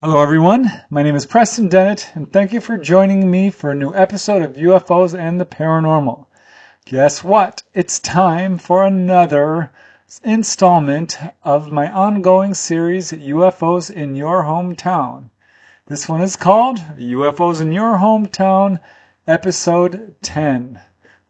Hello everyone, my name is Preston Dennett, and thank you for joining me for a new episode of UFOs and the Paranormal. Guess what? It's time for another installment of my ongoing series, UFOs in Your Hometown. This one is called UFOs in Your Hometown, Episode 10.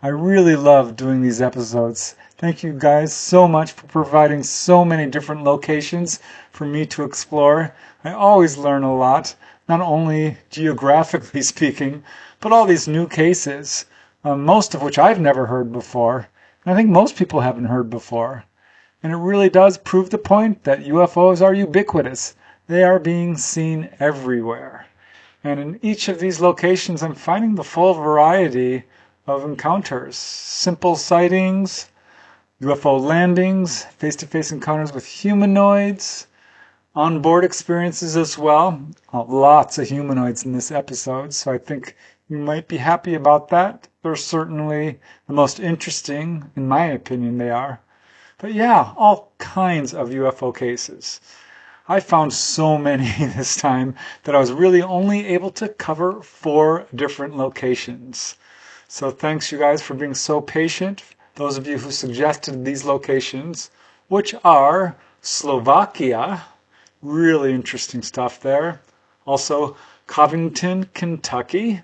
I really love doing these episodes. Thank you guys so much for providing so many different locations for me to explore. I always learn a lot, not only geographically speaking, but all these new cases, most of which I've never heard before, and I think most people haven't heard before. And it really does prove the point that UFOs are ubiquitous. They are being seen everywhere. And in each of these locations, I'm finding the full variety of encounters. Simple sightings, UFO landings, face-to-face encounters with humanoids, onboard experiences as well. Lots of humanoids in this episode, so I think you might be happy about that. They're certainly the most interesting, in my opinion they are. But yeah, all kinds of UFO cases. I found so many this time that I was really only able to cover 4 different locations. So thanks you guys for being so patient. Those of you who suggested these locations, which are Slovakia, really interesting stuff there. Also Covington, Kentucky,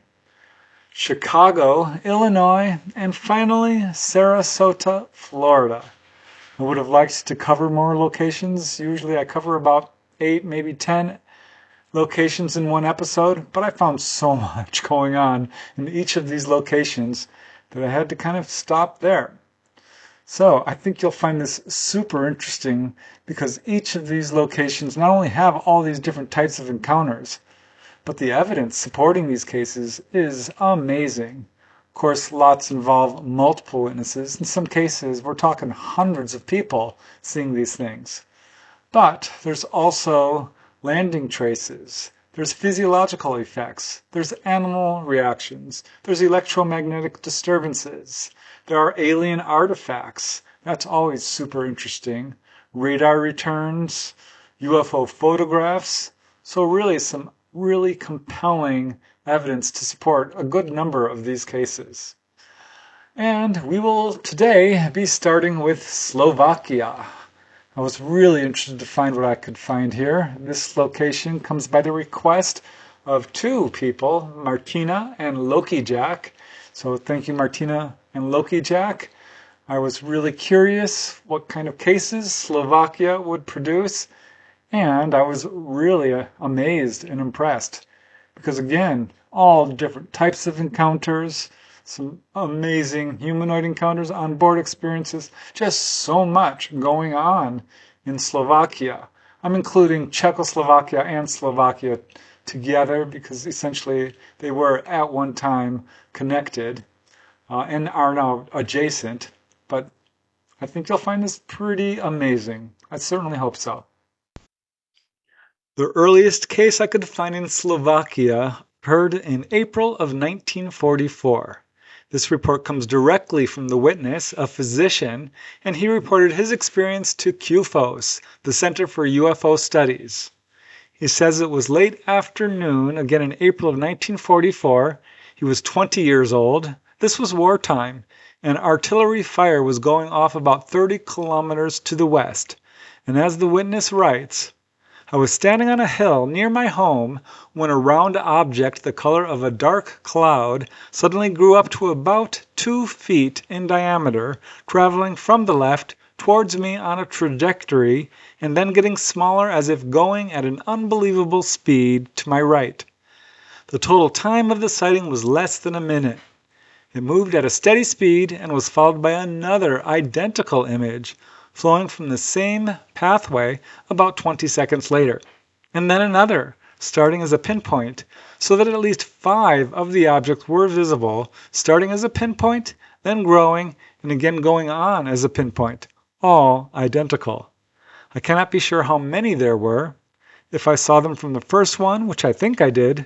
Chicago, Illinois, and finally Sarasota, Florida. I would have liked to cover more locations. Usually I cover about 8, maybe 10 locations in one episode, but I found so much going on in each of these locations that I had to kind of stop there. So I think you'll find this super interesting because each of these locations not only have all these different types of encounters, but the evidence supporting these cases is amazing. Of course, lots involve multiple witnesses. In some cases, we're talking hundreds of people seeing these things. But there's also landing traces. There's physiological effects. There's animal reactions. There's electromagnetic disturbances. There are alien artifacts. That's always super interesting. Radar returns, UFO photographs. So really some really compelling evidence to support a good number of these cases. And we will today be starting with Slovakia. I was really interested to find what I could find here. This location comes by the request of 2 people, Martina and Loki Jack. So thank you, Martina and Loki Jack. I was really curious what kind of cases Slovakia would produce, and I was really amazed and impressed because, again, all different types of encounters, some amazing humanoid encounters, onboard experiences, just so much going on in Slovakia. I'm including Czechoslovakia and Slovakia together because essentially they were at one time connected and are now adjacent. But I think you'll find this pretty amazing. I certainly hope so. The earliest case I could find in Slovakia occurred in April of 1944. This report comes directly from the witness, a physician, and he reported his experience to CUFOS, the Center for UFO Studies. He says it was late afternoon, again in April of 1944. He was 20 years old. This was wartime, and artillery fire was going off about 30 kilometers to the west. And as the witness writes, I was standing on a hill near my home when a round object the color of a dark cloud suddenly grew up to about 2 feet in diameter, traveling from the left towards me on a trajectory and then getting smaller as if going at an unbelievable speed to my right. The total time of the sighting was less than a minute. It moved at a steady speed and was followed by another identical image flowing from the same pathway about 20 seconds later, and then another, starting as a pinpoint, so that at least 5 of the objects were visible, starting as a pinpoint, then growing, and again going on as a pinpoint, all identical. I cannot be sure how many there were. If I saw them from the first one, which I think I did,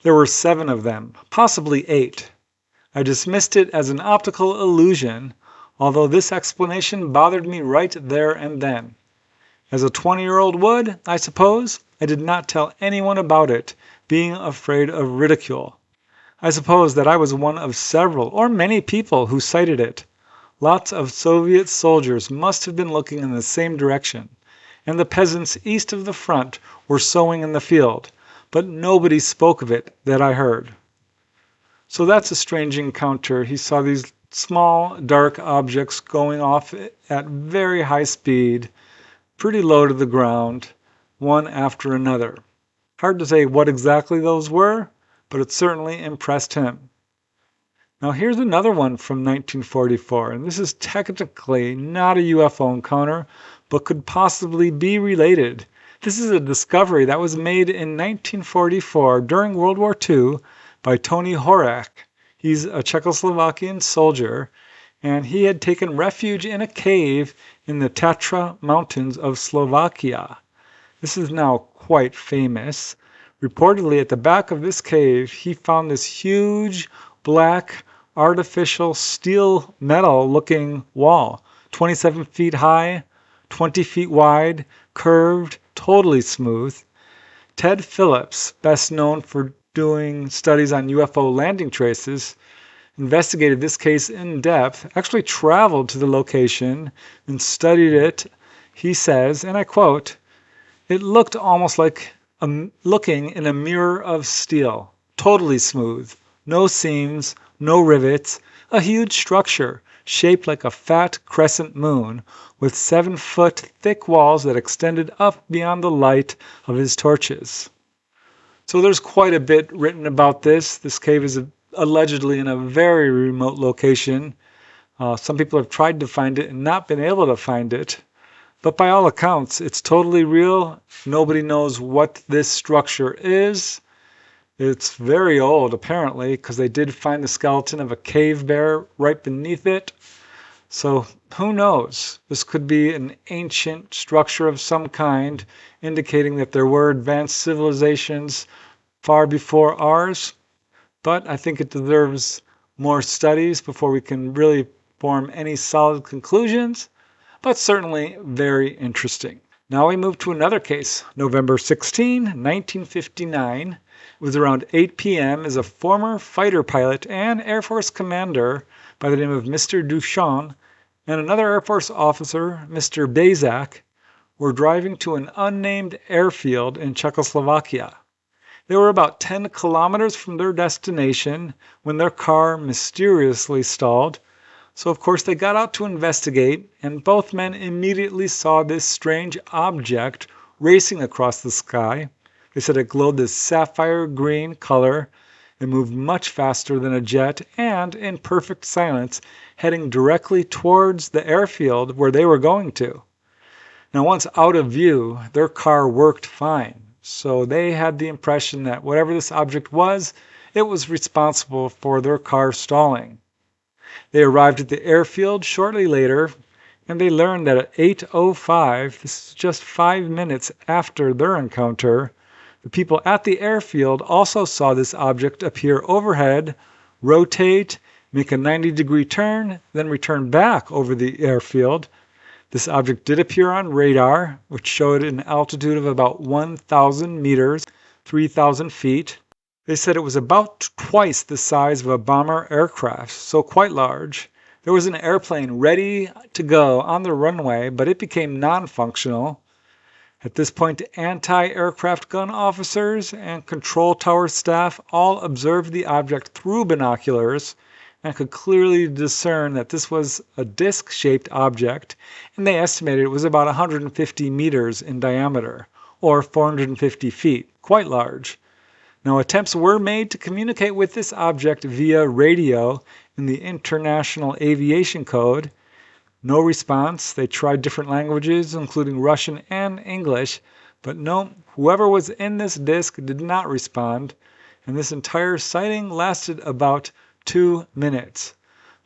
there were 7 of them, possibly 8. I dismissed it as an optical illusion, although this explanation bothered me right there and then. As a 20-year-old would, I suppose, I did not tell anyone about it, being afraid of ridicule. I suppose that I was one of several or many people who cited it. Lots of Soviet soldiers must have been looking in the same direction, and the peasants east of the front were sowing in the field, but nobody spoke of it that I heard. So that's a strange encounter. He saw these small, dark objects going off at very high speed, pretty low to the ground, one after another. Hard to say what exactly those were, but it certainly impressed him. Now here's another one from 1944, and this is technically not a UFO encounter, but could possibly be related. This is a discovery that was made in 1944 during World War II by Tony Horak. He's a Czechoslovakian soldier, and he had taken refuge in a cave in the Tatra Mountains of Slovakia. This is now quite famous. Reportedly, at the back of this cave, he found this huge, black, artificial steel metal looking wall, 27 feet high, 20 feet wide, curved, totally smooth. Ted Phillips, best known for doing studies on UFO landing traces, investigated this case in depth, actually traveled to the location and studied it. He says, and I quote, "It looked almost like looking in a mirror of steel, totally smooth, no seams, no rivets, a huge structure shaped like a fat crescent moon with 7-foot thick walls that extended up beyond the light of his torches." So there's quite a bit written about this. This cave is allegedly in a very remote location. Some people have tried to find it and not been able to find it. But by all accounts, it's totally real. Nobody knows what this structure is. It's very old, apparently, because they did find the skeleton of a cave bear right beneath it. So who knows? This could be an ancient structure of some kind, indicating that there were advanced civilizations far before ours. But I think it deserves more studies before we can really form any solid conclusions. But certainly very interesting. Now we move to another case. November 16, 1959. It was around 8 p.m. as a former fighter pilot and Air Force commander by the name of Mr. Duchamp and another Air Force officer, Mr. Bezak, were driving to an unnamed airfield in Czechoslovakia. They were about 10 kilometers from their destination when their car mysteriously stalled. So of course they got out to investigate, and both men immediately saw this strange object racing across the sky. They said it glowed this sapphire green color. It moved much faster than a jet and in perfect silence, heading directly towards the airfield where they were going to. Now once out of view, their car worked fine. So they had the impression that whatever this object was, it was responsible for their car stalling. They arrived at the airfield shortly later, and they learned that at 8:05, this is just 5 minutes after their encounter, the people at the airfield also saw this object appear overhead, rotate, make a 90-degree turn, then return back over the airfield. This object did appear on radar, which showed an altitude of about 1,000 meters, 3,000 feet. They said it was about twice the size of a bomber aircraft, so quite large. There was an airplane ready to go on the runway, but it became non-functional. At this point, anti-aircraft gun officers and control tower staff all observed the object through binoculars and could clearly discern that this was a disc-shaped object, and they estimated it was about 150 meters in diameter, or 450 feet, quite large. Now, attempts were made to communicate with this object via radio in the International Aviation Code. No response. They tried different languages, including Russian and English, but no, whoever was in this disk did not respond, and this entire sighting lasted about 2 minutes.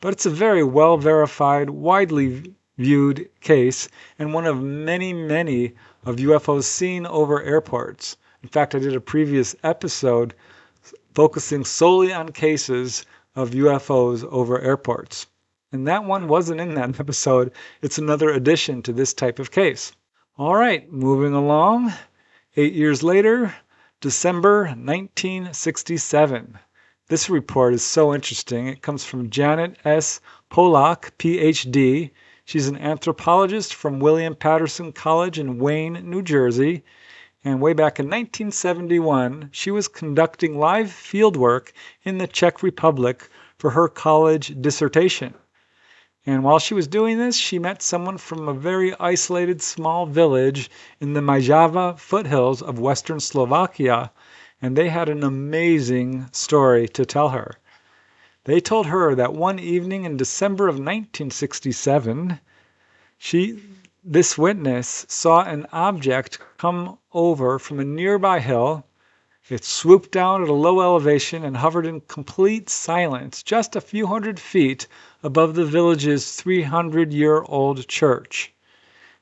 But it's a very well-verified, widely viewed case, and one of many, many of UFOs seen over airports. In fact, I did a previous episode focusing solely on cases of UFOs over airports. And that one wasn't in that episode. It's another addition to this type of case. All right, moving along. 8 years later, December 1967. This report is so interesting. It comes from Janet S. Polak, PhD. She's an anthropologist from William Patterson College in Wayne, New Jersey. And way back in 1971, she was conducting live fieldwork in the Czech Republic for her college dissertation. And while she was doing this, she met someone from a very isolated small village in the Majava foothills of western Slovakia, and they had an amazing story to tell her. They told her that one evening in December of 1967, this witness saw an object come over from a nearby hill. It swooped down at a low elevation and hovered in complete silence just a few hundred feet above the village's 300-year-old church.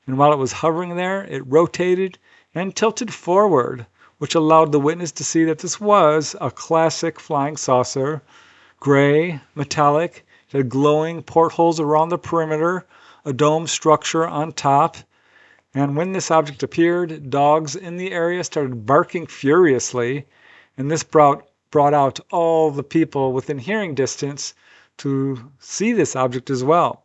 And while it was hovering there, it rotated and tilted forward, which allowed the witness to see that this was a classic flying saucer, gray, metallic, it had glowing portholes around the perimeter, a dome structure on top. And when this object appeared, dogs in the area started barking furiously, and this brought out all the people within hearing distance to see this object as well.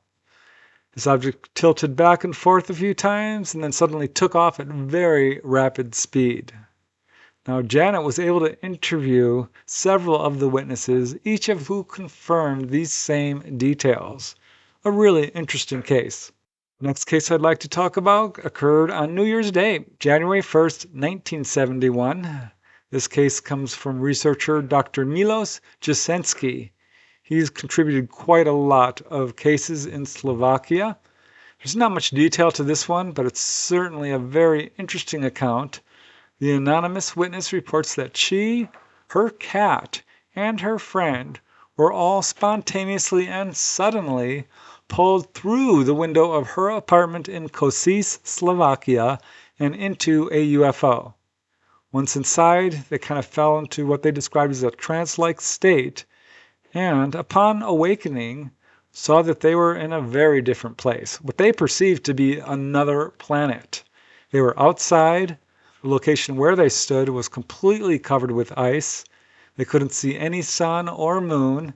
This object tilted back and forth a few times and then suddenly took off at very rapid speed. Now, Janet was able to interview several of the witnesses, each of who confirmed these same details. A really interesting case. The next case I'd like to talk about occurred on New Year's Day, January 1st, 1971. This case comes from researcher Dr. Milos Jasensky. He's contributed quite a lot of cases in Slovakia. There's not much detail to this one, but it's certainly a very interesting account. The anonymous witness reports that she, her cat, and her friend were all spontaneously and suddenly pulled through the window of her apartment in Košice, Slovakia, and into a UFO. Once inside, they kind of fell into what they described as a trance-like state, and upon awakening, saw that they were in a very different place, what they perceived to be another planet. They were outside. The location where they stood was completely covered with ice. They couldn't see any sun or moon,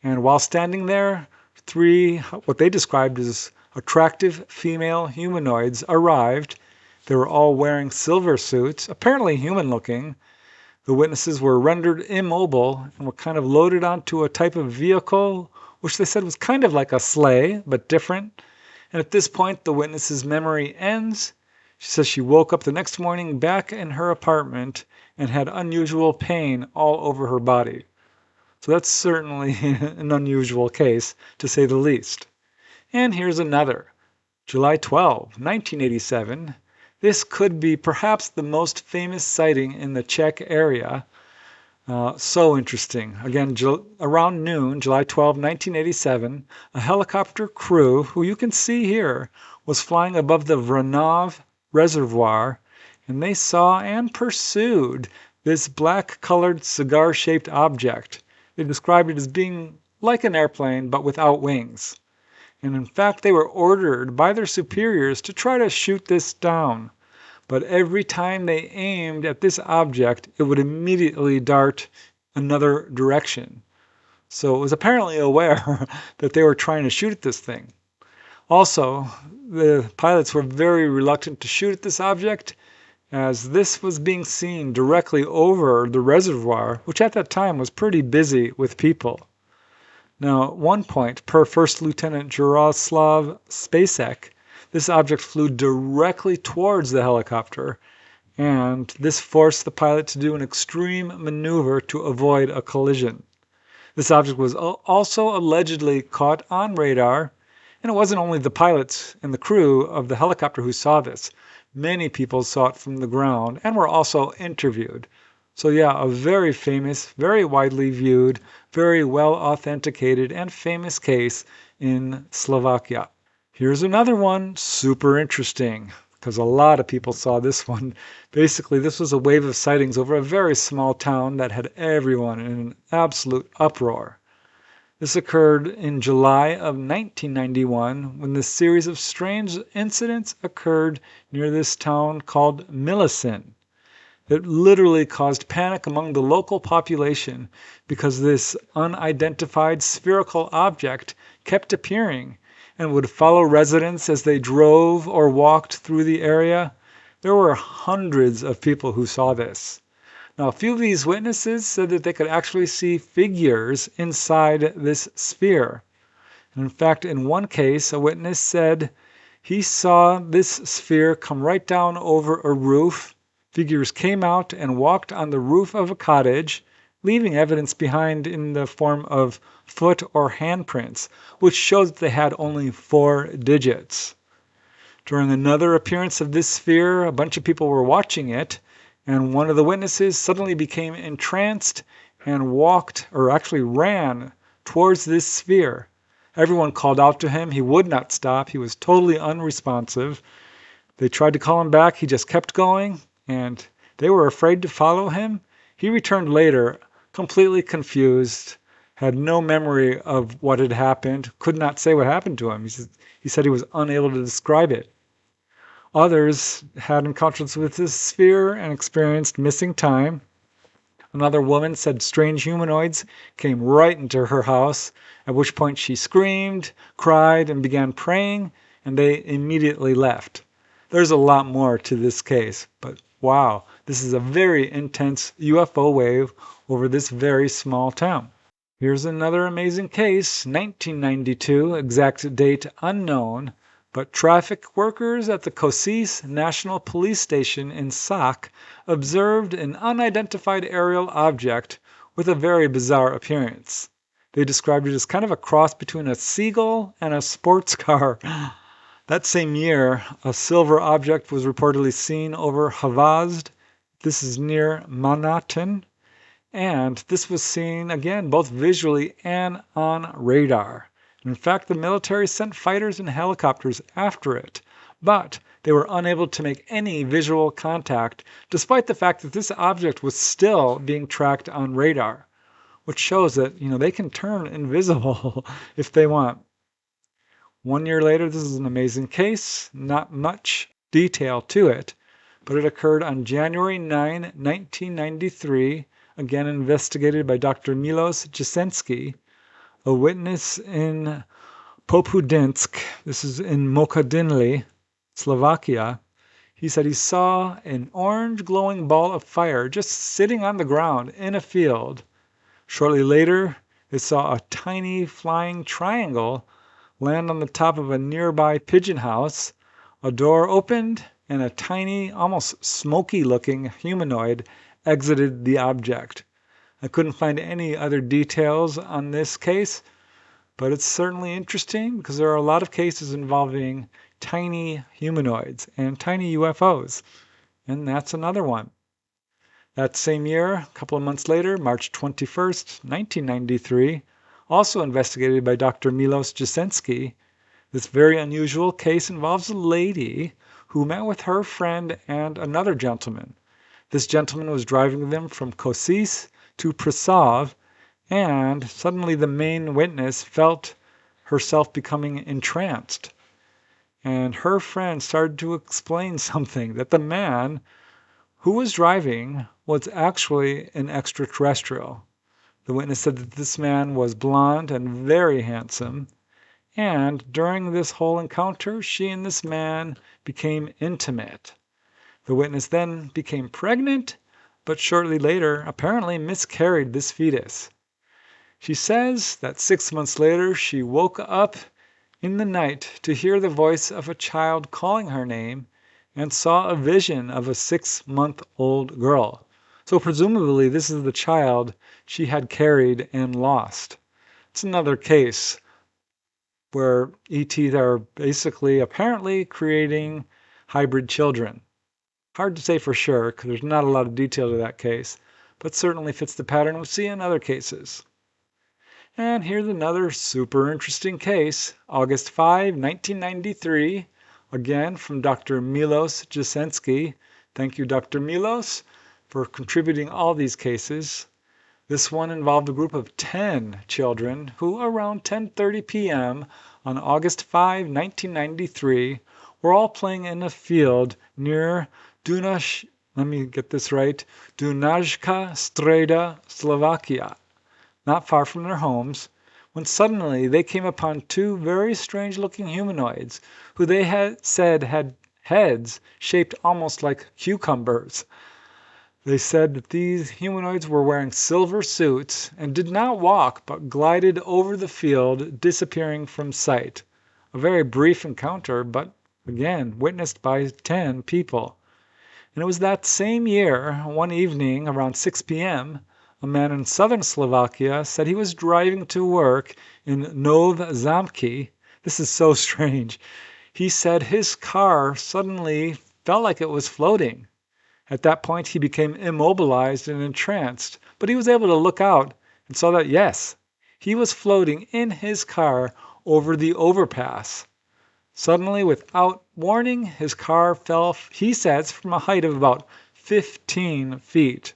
and while standing there, three, what they described as attractive female humanoids arrived. They were all wearing silver suits, apparently human-looking. The witnesses were rendered immobile and were kind of loaded onto a type of vehicle, which they said was kind of like a sleigh, but different. And at this point, the witness's memory ends. She says she woke up the next morning back in her apartment and had unusual pain all over her body. So that's certainly an unusual case, to say the least. And here's another. July 12, 1987. This could be perhaps the most famous sighting in the Czech area. So interesting. Again, around noon, July 12, 1987, a helicopter crew, who you can see here, was flying above the Vranov Reservoir, and they saw and pursued this black-colored cigar-shaped object. They described it as being like an airplane, but without wings. And in fact, they were ordered by their superiors to try to shoot this down. But every time they aimed at this object, it would immediately dart another direction. So it was apparently aware that they were trying to shoot at this thing. Also, the pilots were very reluctant to shoot at this object, as this was being seen directly over the reservoir, which at that time was pretty busy with people. Now, at one point, per First Lieutenant Jaroslav Spacek, this object flew directly towards the helicopter, and this forced the pilot to do an extreme maneuver to avoid a collision. This object was also allegedly caught on radar, and it wasn't only the pilots and the crew of the helicopter who saw this. Many people saw it from the ground and were also interviewed. So yeah, a very famous, very widely viewed, very well authenticated and famous case in Slovakia. Here's another one, super interesting, because a lot of people saw this one. Basically, this was a wave of sightings over a very small town that had everyone in an absolute uproar. This occurred in July of 1991 when this series of strange incidents occurred near this town called Millicent. It literally caused panic among the local population because this unidentified spherical object kept appearing and would follow residents as they drove or walked through the area. There were hundreds of people who saw this. Now, a few of these witnesses said that they could actually see figures inside this sphere. And in fact, in one case, a witness said he saw this sphere come right down over a roof. Figures came out and walked on the roof of a cottage, leaving evidence behind in the form of foot or handprints, which showed that they had only 4 digits. During another appearance of this sphere, a bunch of people were watching it, and one of the witnesses suddenly became entranced and walked, or actually ran, towards this sphere. Everyone called out to him. He would not stop. He was totally unresponsive. They tried to call him back. He just kept going, and they were afraid to follow him. He returned later, completely confused, had no memory of what had happened, could not say what happened to him. He said he was unable to describe it. Others had encounters with this sphere and experienced missing time. Another woman said strange humanoids came right into her house, at which point she screamed, cried, and began praying, and they immediately left. There's a lot more to this case, but wow, this is a very intense UFO wave over this very small town. Here's another amazing case, 1992, exact date unknown. But traffic workers at the Košice National Police Station in Sak observed an unidentified aerial object with a very bizarre appearance. They described it as kind of a cross between a seagull and a sports car. That same year, a silver object was reportedly seen over Havazd. This is near Manhattan. And this was seen, again, both visually and on radar. In fact, the military sent fighters and helicopters after it, but they were unable to make any visual contact, despite the fact that this object was still being tracked on radar, which shows that, they can turn invisible if they want. 1 year later, this is an amazing case, not much detail to it, but it occurred on January 9, 1993, again investigated by Dr. Milos Jasensky. A witness in Popudinsk, this is in Mokadinli, Slovakia, he said he saw an orange glowing ball of fire just sitting on the ground in a field. Shortly later, they saw a tiny flying triangle land on the top of a nearby pigeon house. A door opened and a tiny, almost smoky-looking humanoid exited the object. I couldn't find any other details on this case, but it's certainly interesting because there are a lot of cases involving tiny humanoids and tiny UFOs, and that's another one. That same year, a couple of months later, March 21st, 1993, also investigated by Dr. Milos Jasensky, this very unusual case involves a lady who met with her friend and another gentleman. This gentleman was driving them from Košice to Prešov, and suddenly the main witness felt herself becoming entranced. And her friend started to explain something, that the man who was driving was actually an extraterrestrial. The witness said that this man was blonde and very handsome, and during this whole encounter, she and this man became intimate. The witness then became pregnant, but shortly later apparently miscarried this fetus. She says that 6 months later she woke up in the night to hear the voice of a child calling her name and saw a vision of a 6-month-old girl. So presumably this is the child she had carried and lost. It's another case where ETs are basically apparently creating hybrid children. Hard to say for sure because there's not a lot of detail to that case, but certainly fits the pattern we see in other cases. And here's another super interesting case, August 5, 1993, again from Dr. Milos Jasensky. Thank you, Dr. Milos, for contributing all these cases. This one involved a group of 10 children who, around 10:30 p.m. on August 5, 1993, were all playing in a field near let me get this right, Dunajska Streda, Slovakia, not far from their homes, when suddenly they came upon two very strange-looking humanoids who they had said had heads shaped almost like cucumbers. They said that these humanoids were wearing silver suits and did not walk but glided over the field, disappearing from sight. A very brief encounter, but again, witnessed by 10 people. And it was that same year, one evening around 6 p.m., a man in southern Slovakia said he was driving to work in Nové Zámky. This is so strange. He said his car suddenly felt like it was floating. At that point, he became immobilized and entranced, but he was able to look out and saw that, yes, he was floating in his car over the overpass. Suddenly, without warning, his car fell, he says, from a height of about 15 feet.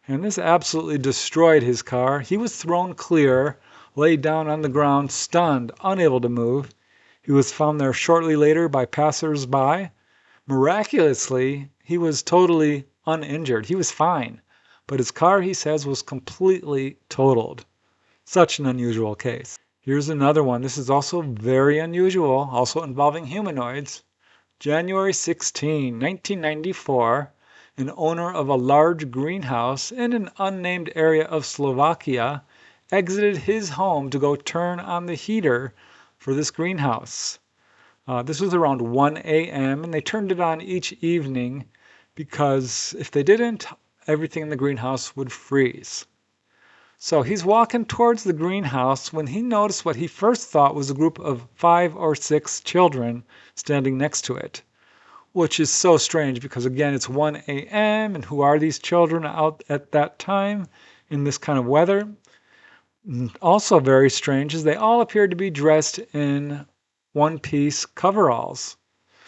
And this absolutely destroyed his car. He was thrown clear, laid down on the ground, stunned, unable to move. He was found there shortly later by passers-by. Miraculously, he was totally uninjured. He was fine. But his car, he says, was completely totaled. Such an unusual case. Here's another one. This is also very unusual, also involving humanoids. January 16, 1994, an owner of a large greenhouse in an unnamed area of Slovakia exited his home to go turn on the heater for this greenhouse. This was around 1 a.m. and they turned it on each evening because if they didn't, everything in the greenhouse would freeze. So he's walking towards the greenhouse when he noticed what he first thought was a group of 5 or 6 children standing next to it, which is so strange because, again, it's 1 a.m. and who are these children out at that time in this kind of weather? Also very strange is they all appeared to be dressed in one-piece coveralls.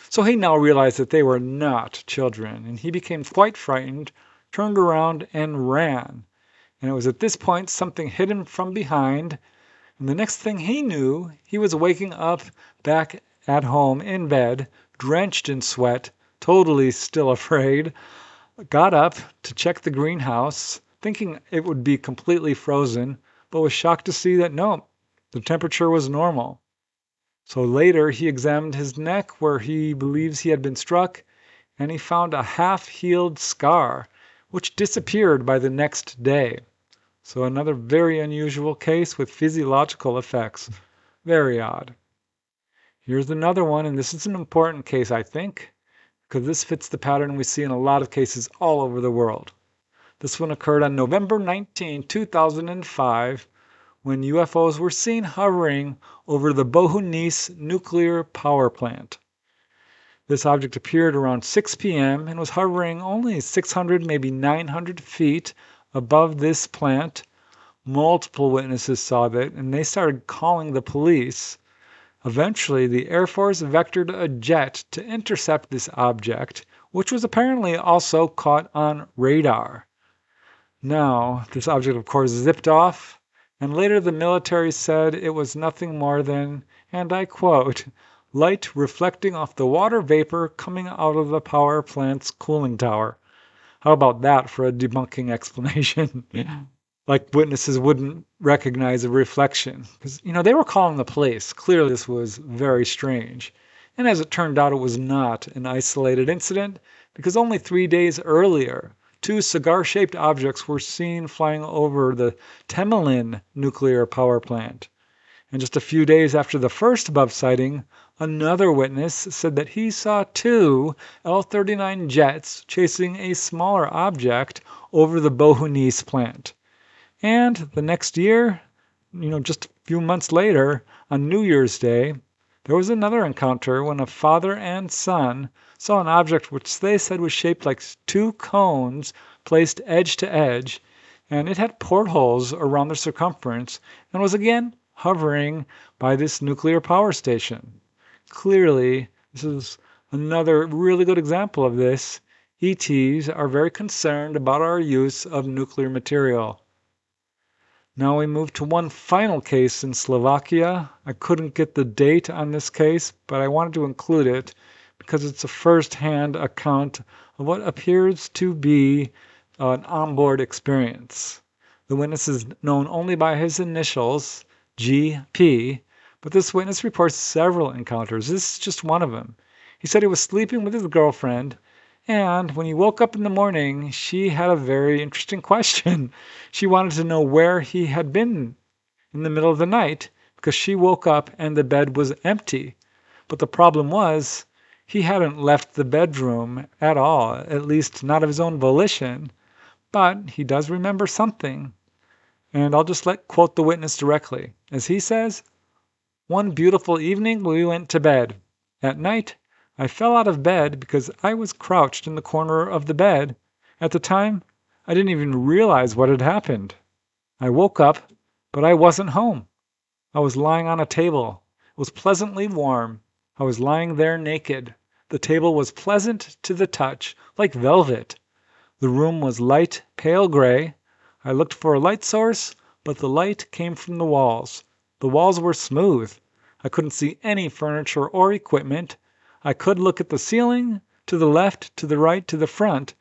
So he now realized that they were not children, and he became quite frightened, turned around, and ran. And it was at this point something hit him from behind, and the next thing he knew, he was waking up back at home in bed, drenched in sweat, totally still afraid, got up to check the greenhouse, thinking it would be completely frozen, but was shocked to see that no, the temperature was normal. So later he examined his neck where he believes he had been struck, and he found a half-healed scar, which disappeared by the next day. So another very unusual case with physiological effects. Very odd. Here's another one, and this is an important case, I think, because this fits the pattern we see in a lot of cases all over the world. This one occurred on November 19, 2005, when UFOs were seen hovering over the Bohunice nuclear power plant. This object appeared around 6 p.m. and was hovering only 600, maybe 900 feet above this plant. Multiple witnesses saw that, and they started calling the police. Eventually, the Air Force vectored a jet to intercept this object, which was apparently also caught on radar. Now, this object, of course, zipped off, and later the military said it was nothing more than, and I quote, light reflecting off the water vapor coming out of the power plant's cooling tower. How about that for a debunking explanation? Like witnesses wouldn't recognize a reflection. Because, they were calling the police. Clearly this was very strange. And as it turned out, it was not an isolated incident, because only 3 days earlier, 2 cigar-shaped objects were seen flying over the Temelin nuclear power plant. And just a few days after the first above sighting, another witness said that he saw 2 L-39 jets chasing a smaller object over the Bohunice plant. And the next year, just a few months later, on New Year's Day, there was another encounter when a father and son saw an object which they said was shaped like 2 cones placed edge to edge, and it had portholes around the circumference and was again hovering by this nuclear power station. Clearly, this is another really good example of this. ETs are very concerned about our use of nuclear material. Now we move to one final case in Slovakia. I couldn't get the date on this case, but I wanted to include it because it's a first-hand account of what appears to be an onboard experience. The witness is known only by his initials, GP, but this witness reports several encounters. This is just one of them. He said he was sleeping with his girlfriend, and when he woke up in the morning, she had a very interesting question. She wanted to know where he had been in the middle of the night because she woke up and the bed was empty. But the problem was he hadn't left the bedroom at all, at least not of his own volition. But he does remember something. And I'll just quote the witness directly. As he says, "One beautiful evening we went to bed. At night, I fell out of bed because I was crouched in the corner of the bed. At the time, I didn't even realize what had happened. I woke up, but I wasn't home. I was lying on a table. It was pleasantly warm. I was lying there naked. The table was pleasant to the touch, like velvet. The room was light, pale gray. I looked for a light source, but the light came from the walls. The walls were smooth. I couldn't see any furniture or equipment. I could look at the ceiling, to the left, to the right, to the front,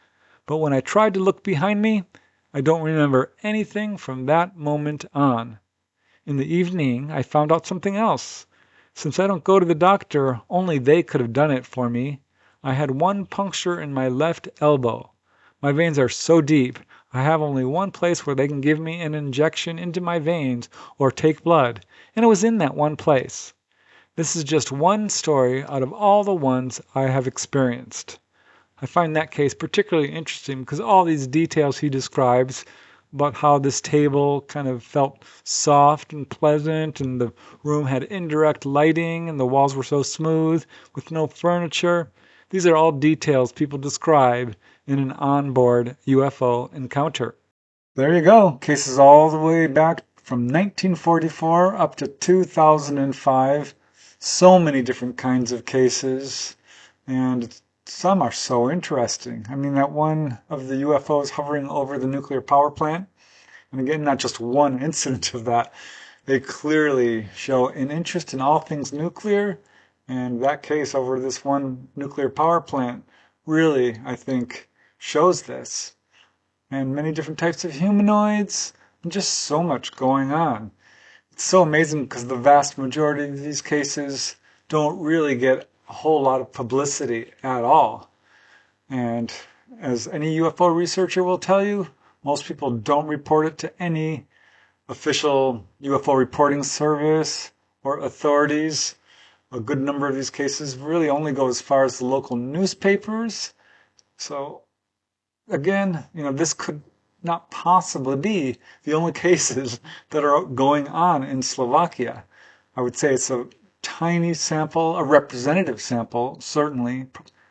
but when I tried to look behind me, I don't remember anything from that moment on. In the evening, I found out something else. Since I don't go to the doctor, only they could have done it for me. I had one puncture in my left elbow. My veins are so deep, I have only one place where they can give me an injection into my veins or take blood, and it was in that one place. This is just one story out of all the ones I have experienced." I find that case particularly interesting because all these details he describes about how this table kind of felt soft and pleasant and the room had indirect lighting and the walls were so smooth with no furniture. These are all details people describe in an onboard UFO encounter. There you go. Cases all the way back from 1944 up to 2005. So many different kinds of cases, and some are so interesting. I mean, that one of the UFOs hovering over the nuclear power plant, and again, not just one incident of that, they clearly show an interest in all things nuclear, and that case over this one nuclear power plant really, I think, shows this. And many different types of humanoids, and just so much going on. It's so amazing because the vast majority of these cases don't really get a whole lot of publicity at all. And as any UFO researcher will tell you, most people don't report it to any official UFO reporting service or authorities. A good number of these cases really only go as far as the local newspapers. So again, this could not possibly be the only cases that are going on in Slovakia. I would say it's a tiny sample, a representative sample, certainly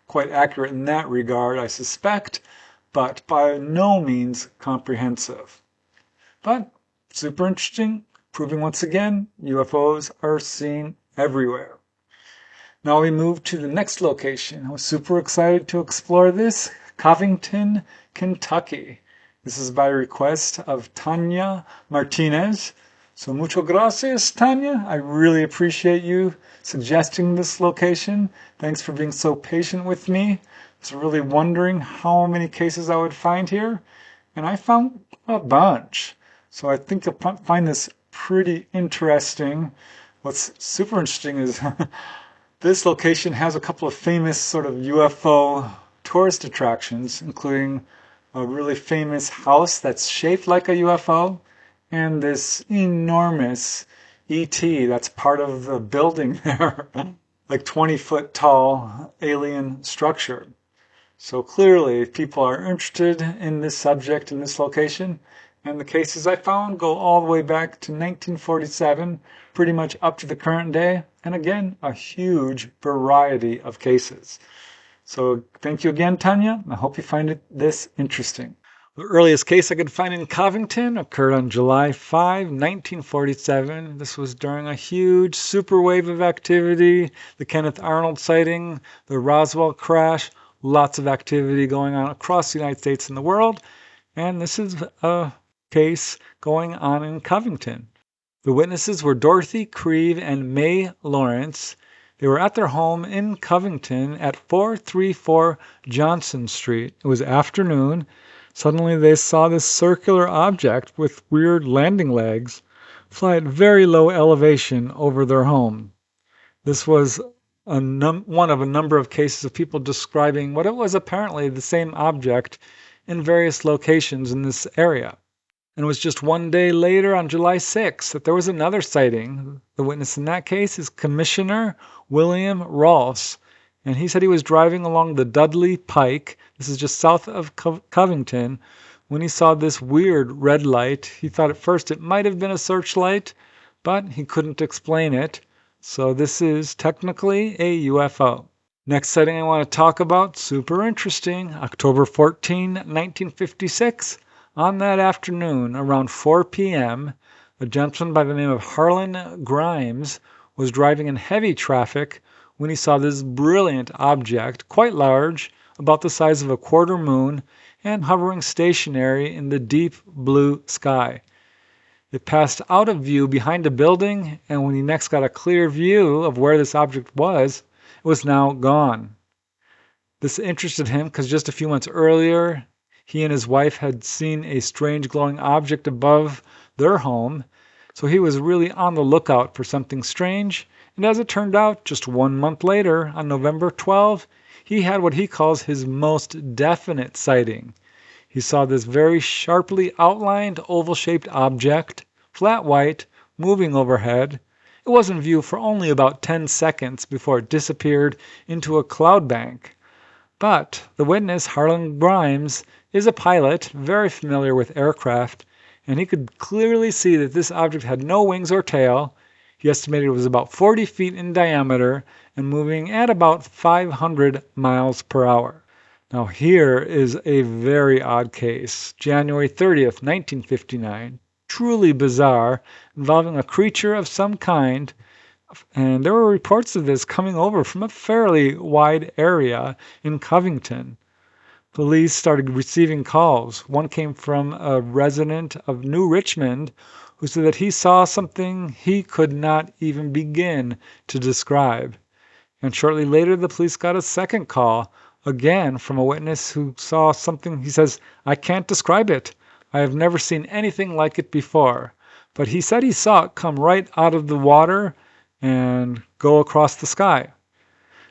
quite accurate in that regard, I suspect, but by no means comprehensive. But super interesting, proving once again, UFOs are seen everywhere. Now we move to the next location. I was super excited to explore this, Covington, Kentucky. This is by request of Tanya Martinez. So mucho gracias, Tanya. I really appreciate you suggesting this location. Thanks for being so patient with me. I was really wondering how many cases I would find here, and I found a bunch. So I think you'll find this pretty interesting. What's super interesting is this location has a couple of famous sort of UFO tourist attractions, including a really famous house that's shaped like a UFO, and this enormous ET that's part of the building there, like 20-foot tall alien structure. So clearly people are interested in this subject in this location, and the cases I found go all the way back to 1947, pretty much up to the current day, and again, a huge variety of cases. So thank you again, Tanya. I hope you find this interesting. The earliest case I could find in Covington occurred on July 5, 1947. This was during a huge superwave of activity, the Kenneth Arnold sighting, the Roswell crash, lots of activity going on across the United States and the world. And this is a case going on in Covington. The witnesses were Dorothy Creve and May Lawrence. They were at their home in Covington at 434 Johnson Street. It was afternoon. Suddenly they saw this circular object with weird landing legs fly at very low elevation over their home. This was one of a number of cases of people describing what it was apparently the same object in various locations in this area. And it was just one day later, on July 6th, that there was another sighting. The witness in that case is Commissioner William Rolfs, and he said he was driving along the Dudley Pike. This is just south of Covington, when he saw this weird red light. He thought at first it might have been a searchlight, but he couldn't explain it. So this is technically a UFO. Next sighting I want to talk about, super interesting, October 14, 1956. On that afternoon, around 4 p.m., a gentleman by the name of Harlan Grimes was driving in heavy traffic when he saw this brilliant object, quite large, about the size of a quarter moon, and hovering stationary in the deep blue sky. It passed out of view behind a building, and when he next got a clear view of where this object was, it was now gone. This interested him because just a few months earlier, he and his wife had seen a strange glowing object above their home, so he was really on the lookout for something strange. And as it turned out, just 1 month later, on November 12, he had what he calls his most definite sighting. He saw this very sharply outlined oval-shaped object, flat white, moving overhead. It was in view for only about 10 seconds before it disappeared into a cloud bank. But the witness, Harlan Grimes, is a pilot, very familiar with aircraft, and he could clearly see that this object had no wings or tail. He estimated it was about 40 feet in diameter and moving at about 500 miles per hour. Now here is a very odd case. January 30th, 1959. Truly bizarre, involving a creature of some kind. And there were reports of this coming over from a fairly wide area in Covington. Police started receiving calls. One came from a resident of New Richmond who said that he saw something he could not even begin to describe. And shortly later, the police got a second call, again from a witness who saw something. He says, "I can't describe it. I have never seen anything like it before." But he said he saw it come right out of the water and go across the sky.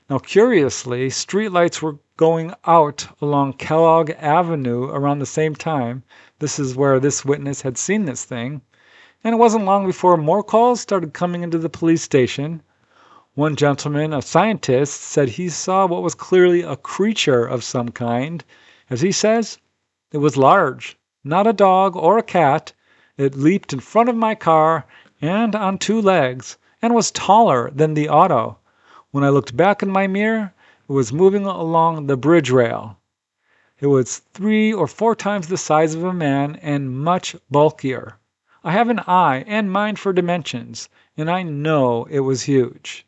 Now, curiously, streetlights were going out along Kellogg Avenue around the same time. This is where this witness had seen this thing. And it wasn't long before more calls started coming into the police station. One gentleman, a scientist, said he saw what was clearly a creature of some kind. As he says, it was large, not a dog or a cat. It leaped in front of my car and on two legs, and was taller than the auto. When I looked back in my mirror, it was moving along the bridge rail. It was 3 or 4 times the size of a man and much bulkier. I have an eye and mind for dimensions, and I know it was huge.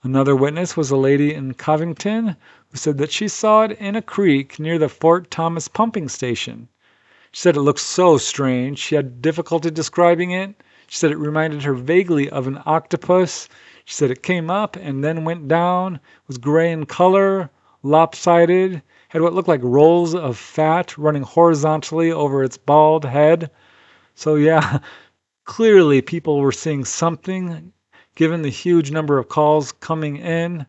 Another witness was a lady in Covington who said that she saw it in a creek near the Fort Thomas pumping station. She said it looked so strange, she had difficulty describing it. She said it reminded her vaguely of an octopus. She said it came up and then went down, was gray in color, lopsided, had what looked like rolls of fat running horizontally over its bald head. So yeah, clearly people were seeing something. Given the huge number of calls coming in,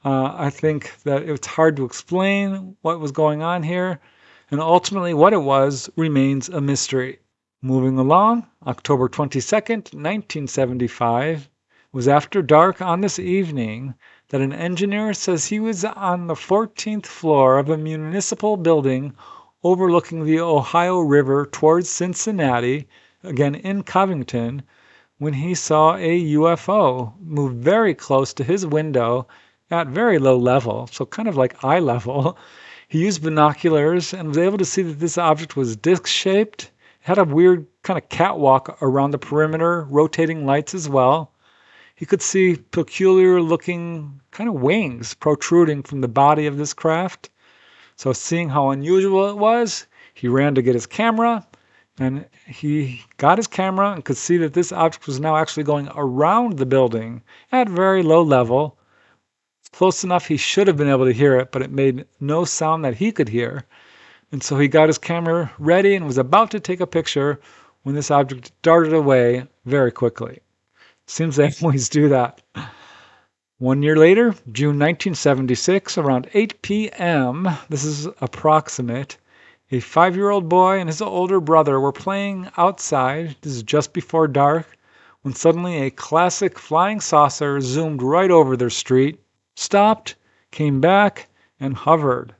I think that it's hard to explain what was going on here. And ultimately what it was remains a mystery. Moving along, October 22nd, 1975, was after dark on this evening that an engineer says he was on the 14th floor of a municipal building overlooking the Ohio River towards Cincinnati, again in Covington, when he saw a UFO move very close to his window at very low level, so kind of like eye level. He used binoculars and was able to see that this object was disc-shaped. It had a weird kind of catwalk around the perimeter, rotating lights as well. He could see peculiar-looking kind of wings protruding from the body of this craft. So seeing how unusual it was, he ran to get his camera, And he got his camera and could see that this object was now actually going around the building at very low level. Close enough he should have been able to hear it, but it made no sound that he could hear. And so he got his camera ready and was about to take a picture when this object darted away very quickly. Seems they always do that. 1 year later, June 1976, around 8 p.m., this is approximate, a 5-year-old boy and his older brother were playing outside. This is just before dark, when suddenly a classic flying saucer zoomed right over their street, stopped, came back, and hovered.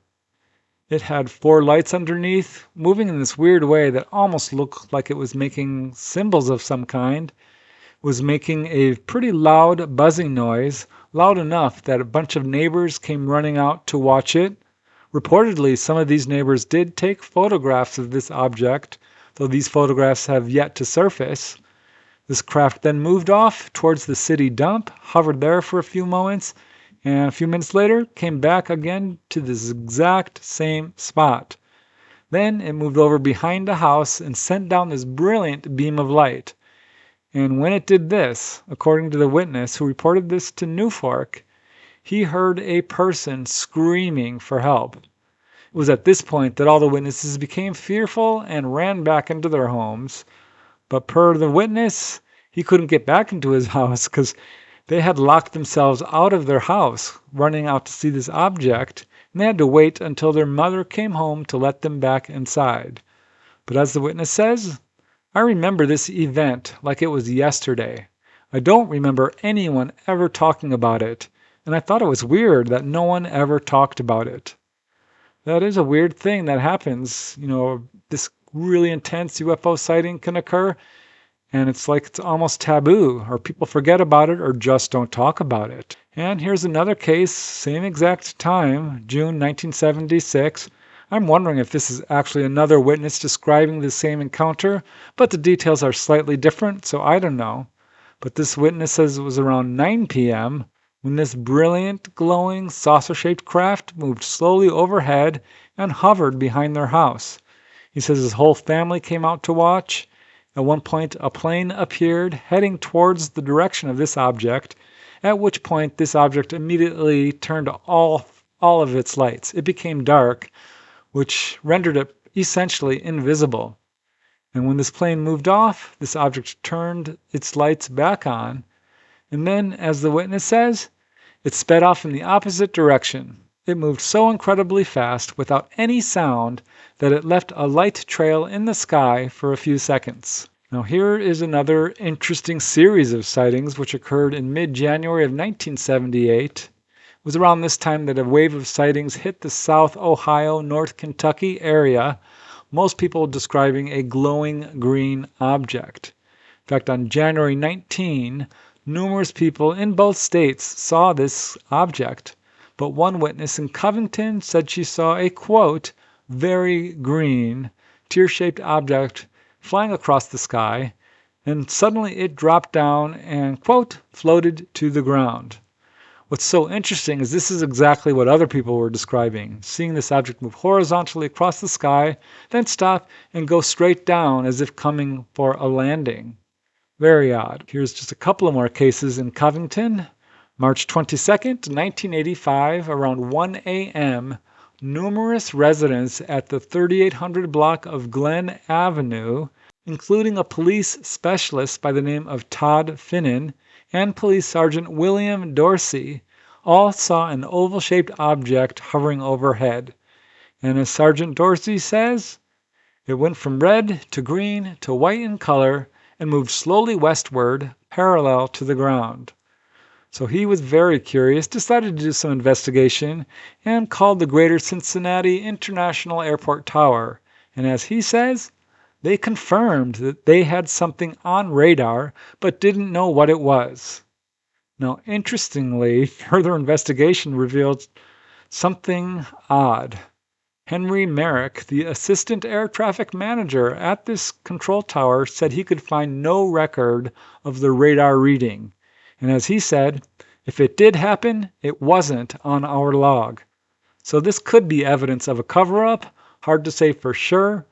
It had 4 lights underneath, moving in this weird way that almost looked like it was making symbols of some kind. It was making a pretty loud buzzing noise, loud enough that a bunch of neighbors came running out to watch it. Reportedly, some of these neighbors did take photographs of this object, though these photographs have yet to surface. This craft then moved off towards the city dump, hovered there for a few moments, and a few minutes later came back again to this exact same spot. Then it moved over behind a house and sent down this brilliant beam of light. And when it did this, according to the witness who reported this to Newfork, he heard a person screaming for help. It was at this point that all the witnesses became fearful and ran back into their homes. But per the witness, he couldn't get back into his house because they had locked themselves out of their house, running out to see this object, and they had to wait until their mother came home to let them back inside. But as the witness says, I remember this event like it was yesterday. I don't remember anyone ever talking about it, and I thought it was weird that no one ever talked about it. That is a weird thing that happens. This really intense UFO sighting can occur, and it's like it's almost taboo, or people forget about it or just don't talk about it. And here's another case, same exact time, June 1976. I'm wondering if this is actually another witness describing the same encounter, but the details are slightly different, so I don't know. But this witness says it was around 9 p.m. when this brilliant, glowing, saucer-shaped craft moved slowly overhead and hovered behind their house. He says his whole family came out to watch. At one point, a plane appeared heading towards the direction of this object, at which point this object immediately turned all of its lights. It became dark, which rendered it essentially invisible. And when this plane moved off, this object turned its lights back on, and then, as the witness says, it sped off in the opposite direction. It moved so incredibly fast without any sound that it left a light trail in the sky for a few seconds. Now here is another interesting series of sightings which occurred in mid-January of 1978. It was around this time that a wave of sightings hit the South Ohio, North Kentucky area, most people describing a glowing green object. In fact, on January 19, numerous people in both states saw this object, but one witness in Covington said she saw a, quote, very green, tear-shaped object flying across the sky, and suddenly it dropped down and, quote, floated to the ground. What's so interesting is this is exactly what other people were describing, seeing this object move horizontally across the sky, then stop and go straight down as if coming for a landing. Very odd. Here's just a couple of more cases in Covington. March 22nd, 1985, around 1 a.m., numerous residents at the 3800 block of Glen Avenue, including a police specialist by the name of Todd Finnan and Police Sergeant William Dorsey, all saw an oval-shaped object hovering overhead. And as Sergeant Dorsey says, it went from red to green to white in color and moved slowly westward, parallel to the ground. So he was very curious, decided to do some investigation, and called the Greater Cincinnati International Airport Tower. And as he says, they confirmed that they had something on radar, but didn't know what it was. Now, interestingly, further investigation revealed something odd. Henry Merrick, the assistant air traffic manager at this control tower, said he could find no record of the radar reading. And as he said, if it did happen, it wasn't on our log. So this could be evidence of a cover-up, hard to say for sure,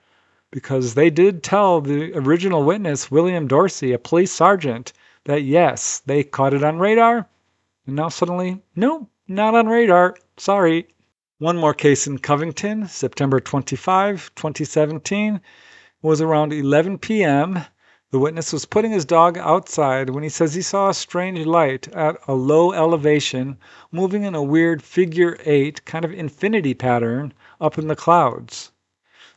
because they did tell the original witness, William Dorsey, a police sergeant, that yes, they caught it on radar, and now suddenly, no, not on radar. Sorry. One more case in Covington, September 25, 2017, was around 11 p.m. The witness was putting his dog outside when he says he saw a strange light at a low elevation moving in a weird figure eight kind of infinity pattern up in the clouds.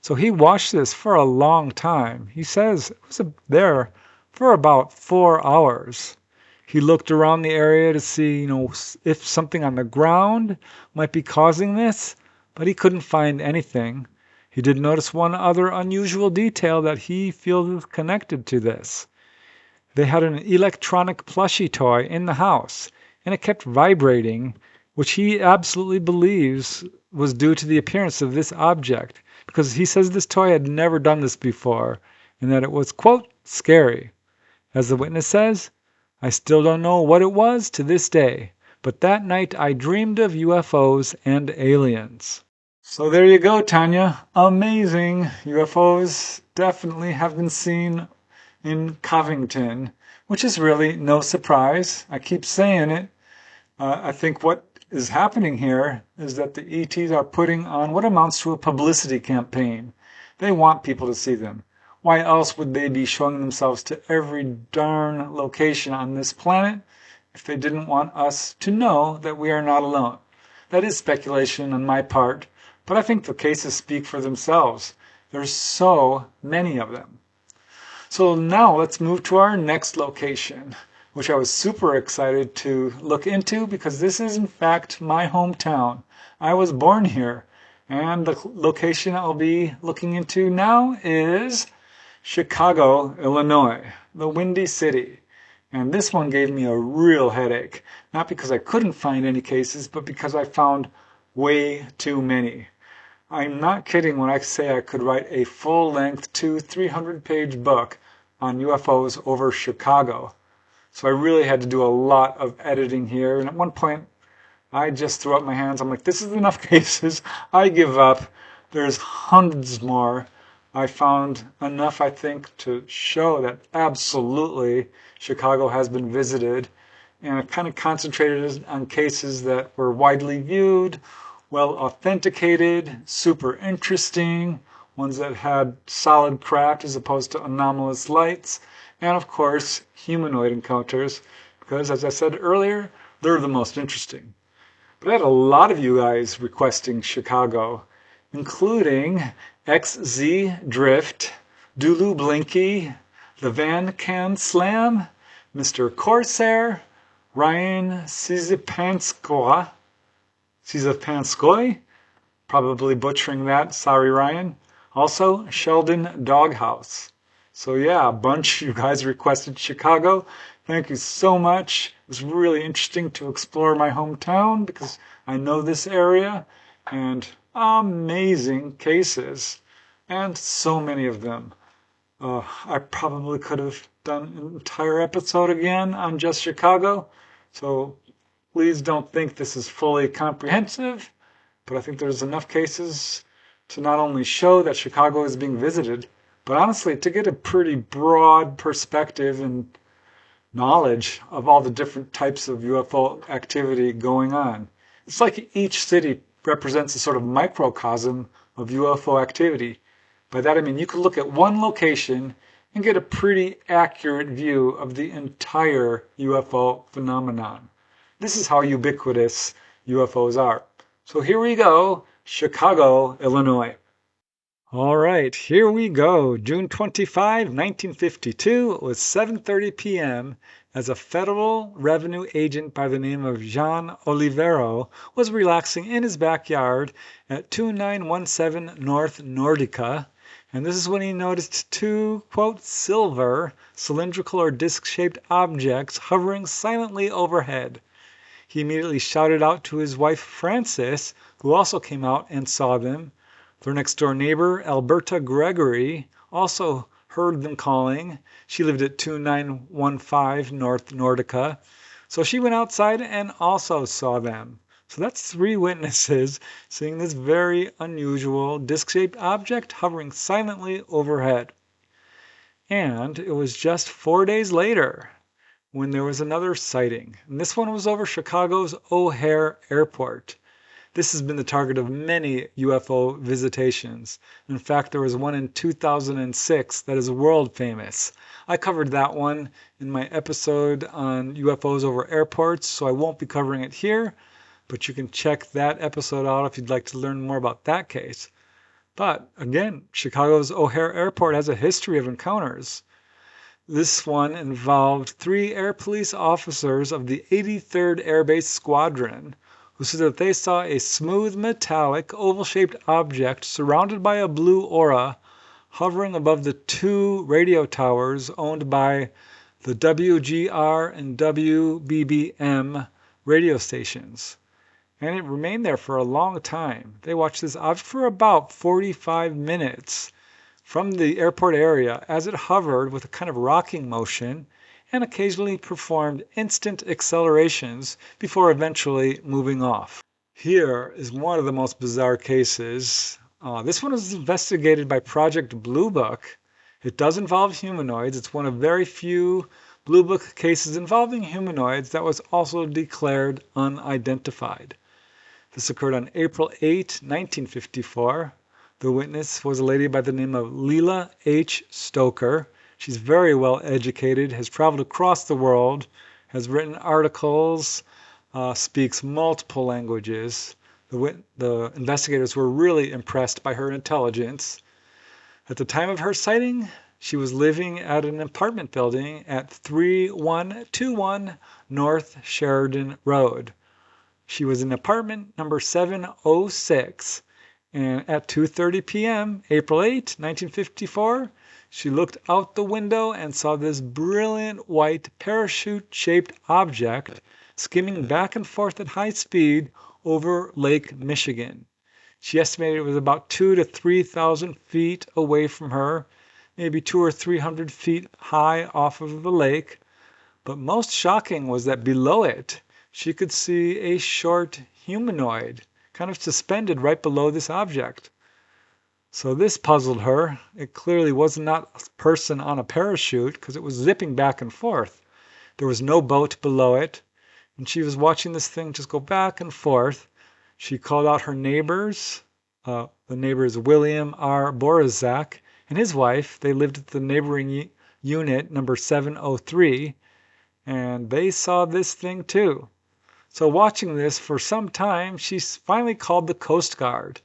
So he watched this for a long time. He says it was there for about 4 hours. He looked around the area to see, if something on the ground might be causing this, but he couldn't find anything. He did notice one other unusual detail that he feels is connected to this. They had an electronic plushie toy in the house, and it kept vibrating, which he absolutely believes was due to the appearance of this object, because he says this toy had never done this before, and that it was, quote, scary. As the witness says, I still don't know what it was to this day, but that night I dreamed of UFOs and aliens. So there you go, Tanya. Amazing. UFOs definitely have been seen in Covington, which is really no surprise. I keep saying it. I think what is happening here is that the ETs are putting on what amounts to a publicity campaign. They want people to see them. Why else would they be showing themselves to every darn location on this planet if they didn't want us to know that we are not alone? That is speculation on my part, but I think the cases speak for themselves. There's so many of them. So now let's move to our next location, which I was super excited to look into because this is in fact my hometown. I was born here, and the location I'll be looking into now is Chicago, Illinois, the Windy City. And this one gave me a real headache, not because I couldn't find any cases, but because I found way too many. I'm not kidding when I say I could write a full-length 200-300-page book on UFOs over Chicago. So I really had to do a lot of editing here. And at one point, I just threw up my hands. I'm like, this is enough cases. I give up. There's hundreds more. I found enough, I think, to show that absolutely Chicago has been visited. And I kind of concentrated on cases that were widely viewed, well authenticated, super interesting, ones that had solid craft as opposed to anomalous lights, and of course, humanoid encounters, because as I said earlier, they're the most interesting. But I had a lot of you guys requesting Chicago, including XZ Drift, Dulu Blinky, the Van Can Slam, Mr. Corsair, Ryan Sizipanskoy, probably butchering that, sorry Ryan. Also, Sheldon Doghouse. So yeah, a bunch of you guys requested Chicago. Thank you so much. It was really interesting to explore my hometown because I know this area, and amazing cases, and so many of them. I probably could have done an entire episode again on just Chicago, so please don't think this is fully comprehensive, but I think there's enough cases to not only show that Chicago is being visited, but honestly to get a pretty broad perspective and knowledge of all the different types of UFO activity going on. It's like each city represents a sort of microcosm of UFO activity. By that I mean you could look at one location and get a pretty accurate view of the entire UFO phenomenon. This is how ubiquitous UFOs are. So here we go, Chicago, Illinois. All right, here we go. June 25, 1952, it was 7:30 p.m. as a federal revenue agent by the name of Jean Olivero was relaxing in his backyard at 2917 North Nordica. And this is when he noticed two, quote, silver, cylindrical or disc-shaped objects hovering silently overhead. He immediately shouted out to his wife Frances, who also came out and saw them. Their next-door neighbor, Alberta Gregory, also heard them calling. She lived at 2915 North Nordica. So she went outside and also saw them. So that's 3 witnesses seeing this very unusual disc-shaped object hovering silently overhead. And it was just 4 days later when there was another sighting. And this one was over Chicago's O'Hare Airport. This has been the target of many UFO visitations. In fact, there was one in 2006 that is world famous. I covered that one in my episode on UFOs over airports, so I won't be covering it here, but you can check that episode out if you'd like to learn more about that case. But again, Chicago's O'Hare Airport has a history of encounters. This one involved 3 air police officers of the 83rd Air Base Squadron who said that they saw a smooth metallic oval-shaped object surrounded by a blue aura hovering above the 2 radio towers owned by the WGR and WBBM radio stations. And it remained there for a long time. They watched this object for about 45 minutes from the airport area as it hovered with a kind of rocking motion and occasionally performed instant accelerations before eventually moving off. Here is one of the most bizarre cases. This one was investigated by Project Blue Book. It does involve humanoids. It's one of very few Blue Book cases involving humanoids that was also declared unidentified. This occurred on April 8, 1954. The witness was a lady by the name of Leela H. Stoker. She's very well educated, has traveled across the world, has written articles, speaks multiple languages. The investigators were really impressed by her intelligence. At the time of her sighting, she was living at an apartment building at 3121 North Sheridan Road. She was in apartment number 706, and at 2:30 p.m., April 8, 1954, she looked out the window and saw this brilliant white parachute-shaped object skimming back and forth at high speed over Lake Michigan. She estimated it was about 2,000 to 3,000 feet away from her, maybe 200 or 300 feet high off of the lake. But most shocking was that below it, she could see a short humanoid kind of suspended right below this object. So this puzzled her. It clearly was not a person on a parachute because it was zipping back and forth. There was no boat below it, and she was watching this thing just go back and forth. She called out her neighbors. The neighbor is William R. Borazak and his wife. They lived at the neighboring unit number 703, and they saw this thing too. So watching this for some time, she finally called the Coast Guard,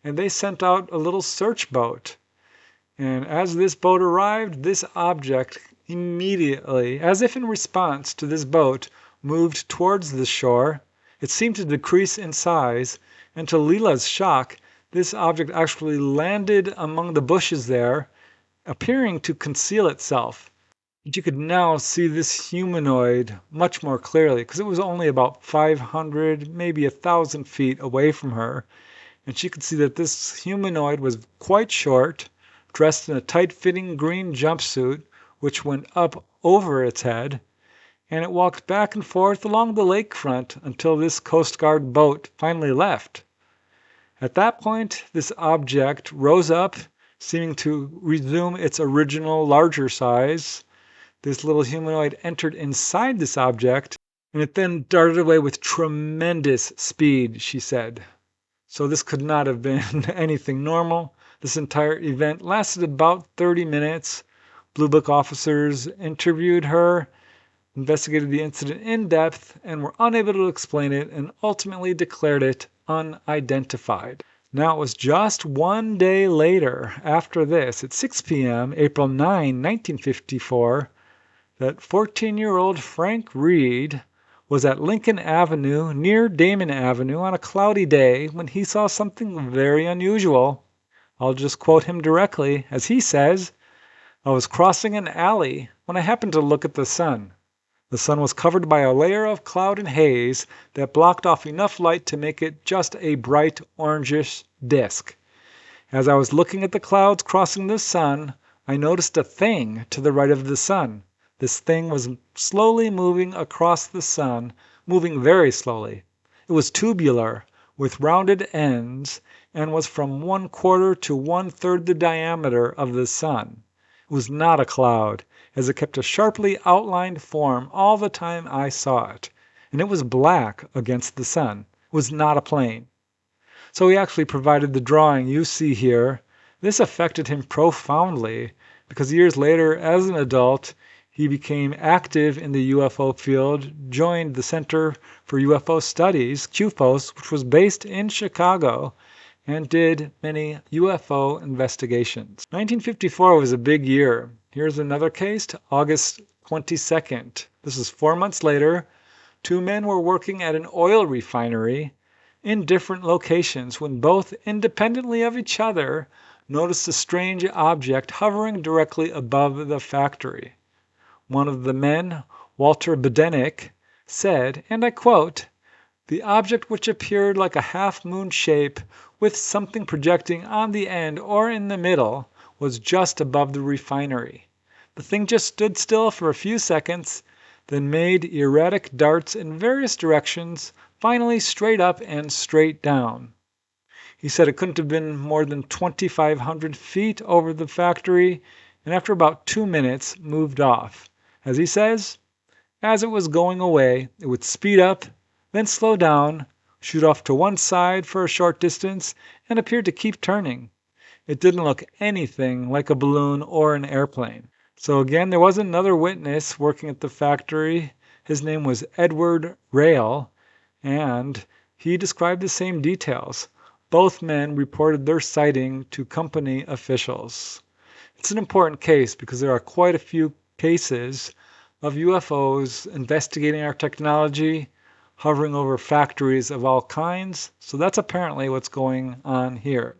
and they sent out a little search boat. And as this boat arrived, this object immediately, as if in response to this boat, moved towards the shore. It seemed to decrease in size, and to Leela's shock, this object actually landed among the bushes there, appearing to conceal itself. But you could now see this humanoid much more clearly because it was only about 500, maybe 1,000 feet away from her. And she could see that this humanoid was quite short, dressed in a tight-fitting green jumpsuit, which went up over its head, and it walked back and forth along the lakefront until this Coast Guard boat finally left. At that point, this object rose up, seeming to resume its original larger size. This little humanoid entered inside this object, and it then darted away with tremendous speed, she said. So this could not have been anything normal. This entire event lasted about 30 minutes. Blue Book officers interviewed her, investigated the incident in depth, and were unable to explain it and ultimately declared it unidentified. Now, it was just 1 day later after this, at 6 p.m., April 9, 1954, that 14-year-old Frank Reed was at Lincoln Avenue near Damon Avenue on a cloudy day when he saw something very unusual. I'll just quote him directly, as he says, "I was crossing an alley when I happened to look at the sun. The sun was covered by a layer of cloud and haze that blocked off enough light to make it just a bright orangish disk. As I was looking at the clouds crossing the sun, I noticed a thing to the right of the sun. This thing was slowly moving across the sun, moving very slowly. It was tubular, with rounded ends, and was from 1/4 to 1/3 the diameter of the sun. It was not a cloud, as it kept a sharply outlined form all the time I saw it, and it was black against the sun. It was not a plane. So he actually provided the drawing you see here. This affected him profoundly, because years later, as an adult, he became active in the UFO field, joined the Center for UFO Studies, CUFOS, which was based in Chicago, and did many UFO investigations. 1954 was a big year. Here's another case, August 22nd. This is 4 months later. Two men were working at an oil refinery in different locations when both, independently of each other, noticed a strange object hovering directly above the factory. One of the men, Walter Dennett, said, and I quote, "The object, which appeared like a half-moon shape with something projecting on the end or in the middle, was just above the refinery. The thing just stood still for a few seconds, then made erratic darts in various directions, finally straight up and straight down." He said it couldn't have been more than 2,500 feet over the factory, and after about 2 minutes moved off. As he says, as it was going away, it would speed up, then slow down, shoot off to one side for a short distance, and appeared to keep turning. It didn't look anything like a balloon or an airplane. So again, there was another witness working at the factory. His name was Edward Rail, and he described the same details. Both men reported their sighting to company officials. It's an important case because there are quite a few cases of UFOs investigating our technology, hovering over factories of all kinds. So that's apparently what's going on here.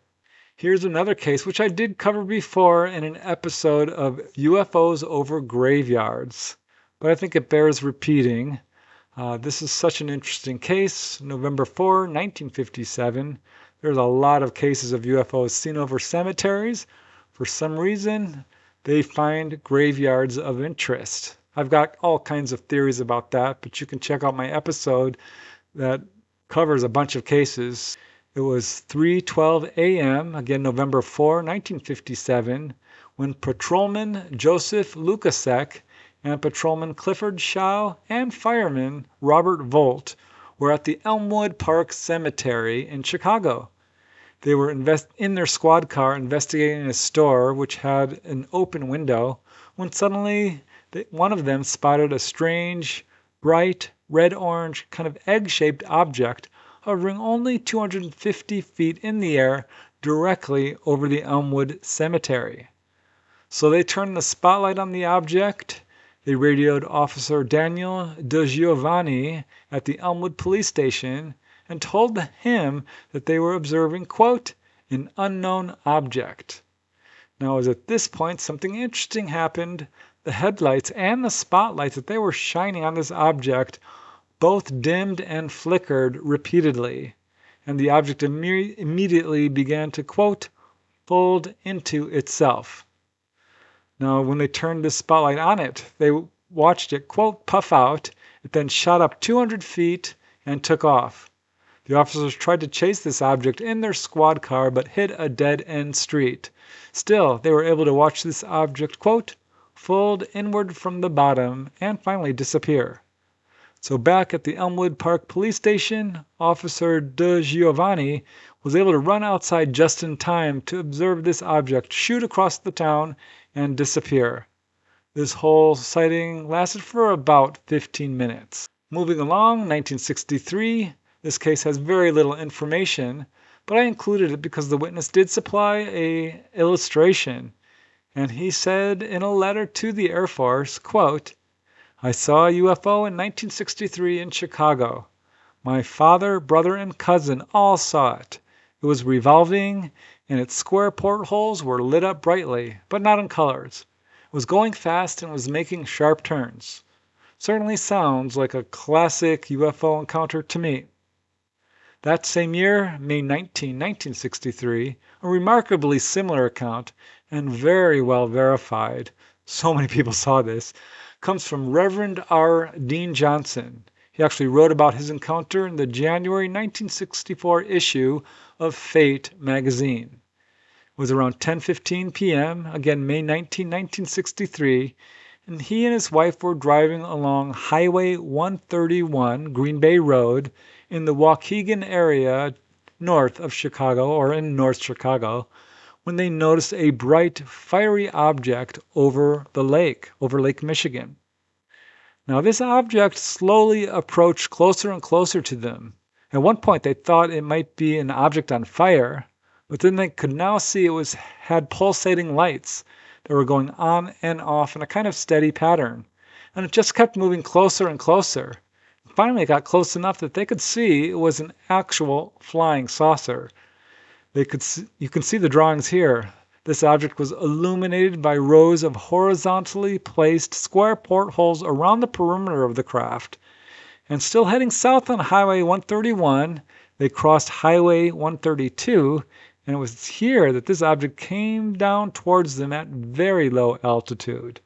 Here's another case which I did cover before in an episode of UFOs over graveyards, but I think it bears repeating. This is such an interesting case. November 4, 1957. There's a lot of cases of UFOs seen over cemeteries. For some reason, they find graveyards of interest. I've got all kinds of theories about that, but you can check out my episode that covers a bunch of cases. It was 3:12 a.m., again November 4, 1957, when Patrolman Joseph Lukasek and Patrolman Clifford Shaw and fireman Robert Volt were at the Elmwood Park Cemetery in Chicago. They were in their squad car investigating a store which had an open window when suddenly one of them spotted a strange, bright, red-orange, kind of egg-shaped object hovering only 250 feet in the air directly over the Elmwood Cemetery. So they turned the spotlight on the object. They radioed Officer Daniel DeGiovanni at the Elmwood Police Station and told him that they were observing, quote, an unknown object. Now, as at this point, something interesting happened. The headlights and the spotlight that they were shining on this object both dimmed and flickered repeatedly, and the object immediately began to, quote, fold into itself. Now, when they turned the spotlight on it, they watched it, quote, puff out. It then shot up 200 feet and took off. The officers tried to chase this object in their squad car, but hit a dead-end street. Still, they were able to watch this object, quote, fold inward from the bottom and finally disappear. So back at the Elmwood Park Police Station, Officer DeGiovanni was able to run outside just in time to observe this object shoot across the town and disappear. This whole sighting lasted for about 15 minutes. Moving along, 1963, this case has very little information, but I included it because the witness did supply an illustration. And he said in a letter to the Air Force, quote, I saw a UFO in 1963 in Chicago. My father, brother, and cousin all saw it. It was revolving, and its square portholes were lit up brightly, but not in colors. It was going fast and was making sharp turns. Certainly sounds like a classic UFO encounter to me. That same year, May 19, 1963, a remarkably similar account, and very well verified, so many people saw this, comes from Reverend R. Dean Johnson. He He actually wrote about his encounter in the January 1964 issue of Fate magazine. It was around 10:15 p.m., again May 19, 1963, and he and his wife were driving along Highway 131, Green Bay Road, in the Waukegan area north of Chicago, or in North Chicago, when they noticed a bright, fiery object over Lake Michigan. Now, this object slowly approached closer and closer to them. At one point, they thought it might be an object on fire, but then they could now see it had pulsating lights that were going on and off in a kind of steady pattern. And it just kept moving closer and closer. Finally, it got close enough that they could see it was an actual flying saucer. You can see the drawings here. This object was illuminated by rows of horizontally placed square portholes around the perimeter of the craft. And still heading south on Highway 131, they crossed Highway 132, and it was here that this object came down towards them at very low altitude.